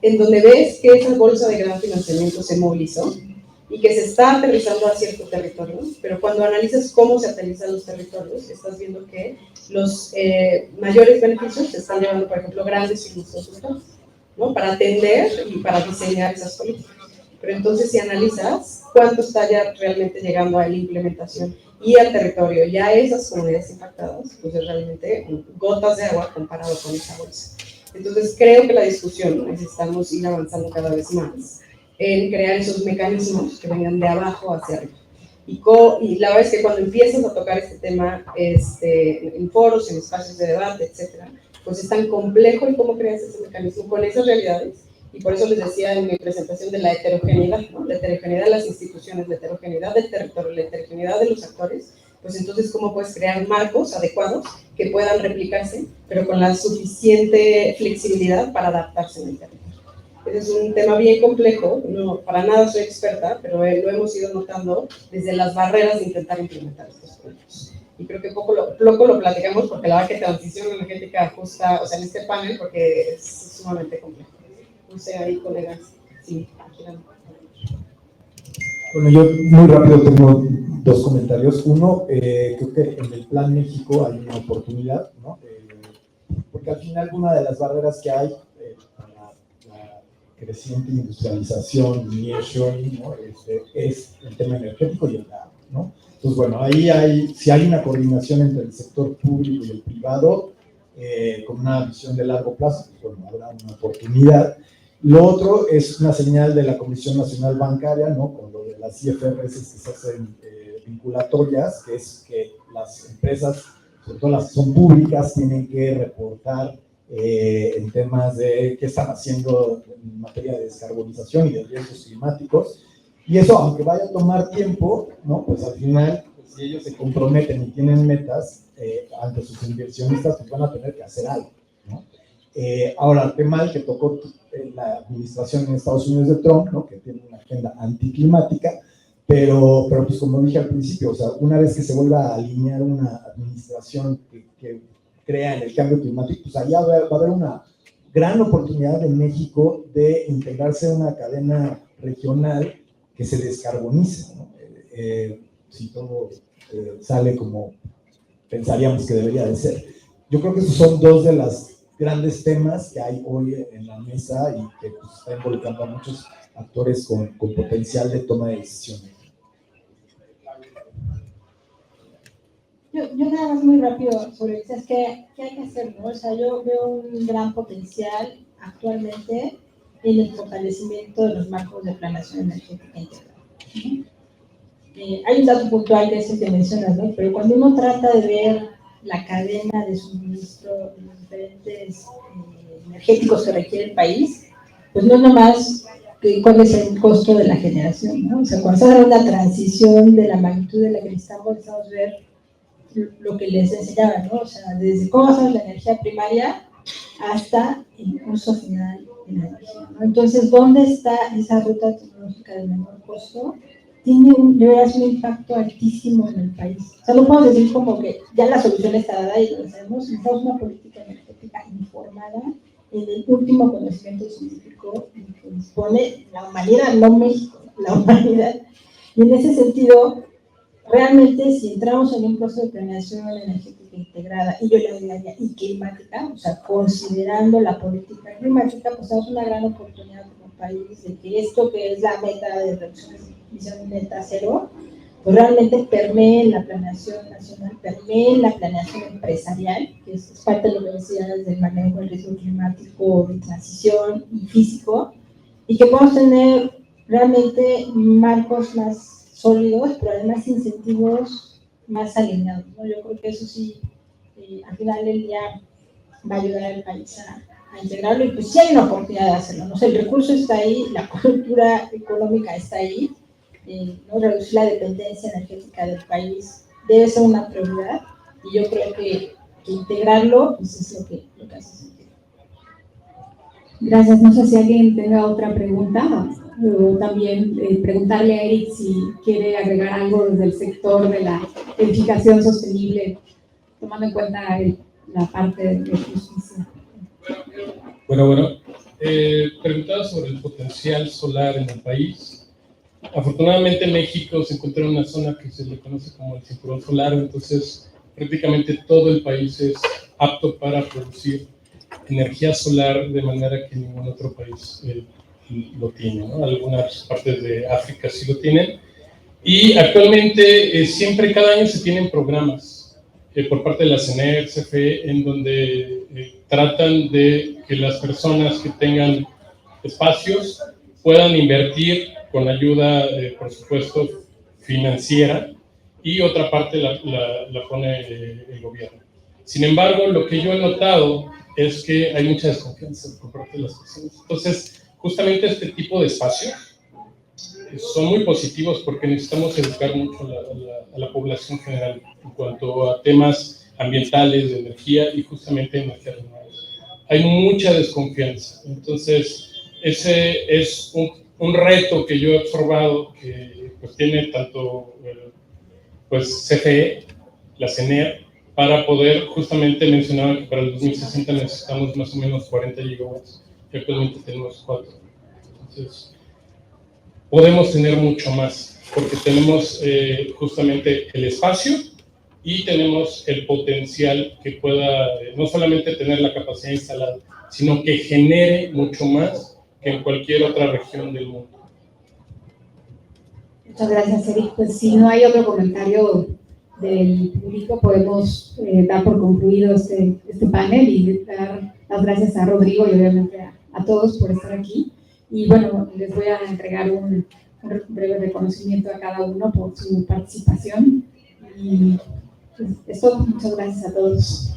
en donde ves que esa bolsa de gran financiamiento se movilizó y que se está aterrizando a cierto territorio, pero cuando analizas cómo se aterrizan los territorios, estás viendo que los mayores beneficios se están llevando, por ejemplo, grandes industrias, ¿no? Para atender y para diseñar esas políticas. Pero entonces, si analizas cuánto está ya realmente llegando a la implementación y al territorio y a esas comunidades impactadas, pues es realmente gotas de agua comparado con esa bolsa. Entonces, creo que la discusión necesitamos ir avanzando cada vez más en crear esos mecanismos que vengan de abajo hacia arriba. Y la verdad es que cuando empiezas a tocar este tema en foros, en espacios de debate, etcétera, pues es tan complejo en cómo creas ese mecanismo con esas realidades. Y por eso les decía en mi presentación de la heterogeneidad, ¿no? La heterogeneidad de las instituciones, la heterogeneidad del territorio, la heterogeneidad de los actores, pues entonces cómo puedes crear marcos adecuados que puedan replicarse, pero con la suficiente flexibilidad para adaptarse en el territorio. Ese es un tema bien complejo, no, para nada soy experta, pero lo hemos ido notando desde las barreras de intentar implementar estos proyectos. Y creo que poco lo platicamos porque la verdad que transición energética justa, o sea, en este panel, porque es sumamente complejo. No sé, ahí, colegas, sí, quieran. Bueno, yo muy rápido tengo dos comentarios. Uno, creo que en el Plan México hay una oportunidad, ¿no? Porque al final una de las barreras que hay para la creciente industrialización y nearshoring, ¿no? Es el tema energético y el agua, ¿no? Entonces, bueno, ahí si hay una coordinación entre el sector público y el privado, con una visión de largo plazo, pues bueno, habrá una oportunidad. Lo otro es una señal de la Comisión Nacional Bancaria, ¿no? Con lo de las IFRS que se hacen vinculatorias, que es que las empresas, sobre todo las que son públicas, tienen que reportar en temas de qué están haciendo en materia de descarbonización y de riesgos climáticos. Y eso, aunque vaya a tomar tiempo, ¿no? Pues al final, pues, si ellos se comprometen y tienen metas ante sus inversionistas, pues van a tener que hacer algo, ¿no? Ahora, el tema que tocó la administración en Estados Unidos de Trump, ¿no? Que tiene una agenda anticlimática, pero pues como dije al principio, o sea, una vez que se vuelva a alinear una administración que crea en el cambio climático, pues allá va a haber una gran oportunidad en México de integrarse en una cadena regional que se descarbonice, ¿no? Si todo sale como pensaríamos que debería de ser. Yo creo que esos son dos de los grandes temas que hay hoy en la mesa y que pues, está involucrando a muchos actores con potencial de toma de decisiones. Yo nada más muy rápido sobre eso, es que ¿qué hay que hacer? ¿No? O sea, yo veo un gran potencial actualmente en el fortalecimiento de los marcos de planeación energética integrada. Hay un dato puntual de ese que mencionas, ¿no? Pero cuando uno trata de ver la cadena de suministro de los diferentes energéticos que requiere el país, pues no es nomás cuál es el costo de la generación, ¿no? O sea, cuando se hace una transición de la magnitud de la que necesitamos ver lo que les enseñaba, ¿no? O sea, desde cómo hacemos la energía primaria hasta el uso final la energía, ¿no? Entonces, ¿dónde está esa ruta tecnológica de menor costo? Tiene de verdad un impacto altísimo en el país. O sea, no podemos decir como que ya la solución está dada y lo hacemos. Necesitamos una política energética informada en el último conocimiento científico que dispone la humanidad, no México, la humanidad. Y en ese sentido, realmente si entramos en un proceso de planeación energética integrada, y yo le agregaría y climática, o sea, considerando la política climática, pues tenemos una gran oportunidad como país de que esto que es la meta de reducción de emisión neta cero, pues realmente permee en la planeación nacional, permee en la planeación empresarial, que es parte de lo que decías del manejo del riesgo climático, de transición y físico, y que podamos tener realmente marcos más sólidos, pero además incentivos más alineados, ¿no? Yo creo que eso sí, al final del día va a ayudar al país a integrarlo, y pues sí hay una oportunidad de hacerlo, ¿no? O sea, el recurso está ahí, la cultura económica está ahí, ¿no? Reducir la dependencia energética del país debe ser una prioridad, y yo creo que integrarlo pues es lo que hace sentido. Gracias. No sé si alguien tenga otra pregunta, o también preguntarle a Eric si quiere agregar algo desde el sector de la edificación sostenible, tomando en cuenta la parte de justicia. Bueno, preguntaba sobre el potencial solar en el país. Afortunadamente México se encuentra en una zona que se le conoce como el cinturón solar, entonces prácticamente todo el país es apto para producir energía solar de manera que ningún otro país lo tiene, ¿no? Algunas partes de África sí lo tienen, y actualmente siempre cada año se tienen programas por parte de la CNER, CFE, en donde tratan de que las personas que tengan espacios puedan invertir con ayuda, por supuesto, financiera, y otra parte la pone el gobierno. Sin embargo, lo que yo he notado es que hay mucha desconfianza por parte de las personas. Entonces, justamente este tipo de espacios son muy positivos porque necesitamos educar mucho a la población general en cuanto a temas ambientales, de energía y justamente energías renovables. Hay mucha desconfianza. Entonces, ese es un reto que yo he observado que pues tiene tanto pues CFE, la CNER, para poder, justamente mencionaban que para el 2060 necesitamos más o menos 40 gigawatts, que actualmente tenemos 4. Entonces, podemos tener mucho más, porque tenemos justamente el espacio y tenemos el potencial que pueda no solamente tener la capacidad instalada, sino que genere mucho más que en cualquier otra región del mundo. Muchas gracias, Eric. Pues si no hay otro comentario del público, podemos dar por concluido este panel y dar las gracias a Rodrigo y obviamente a todos por estar aquí. Y bueno, les voy a entregar un breve reconocimiento a cada uno por su participación. Y pues, es todo. Muchas gracias a todos.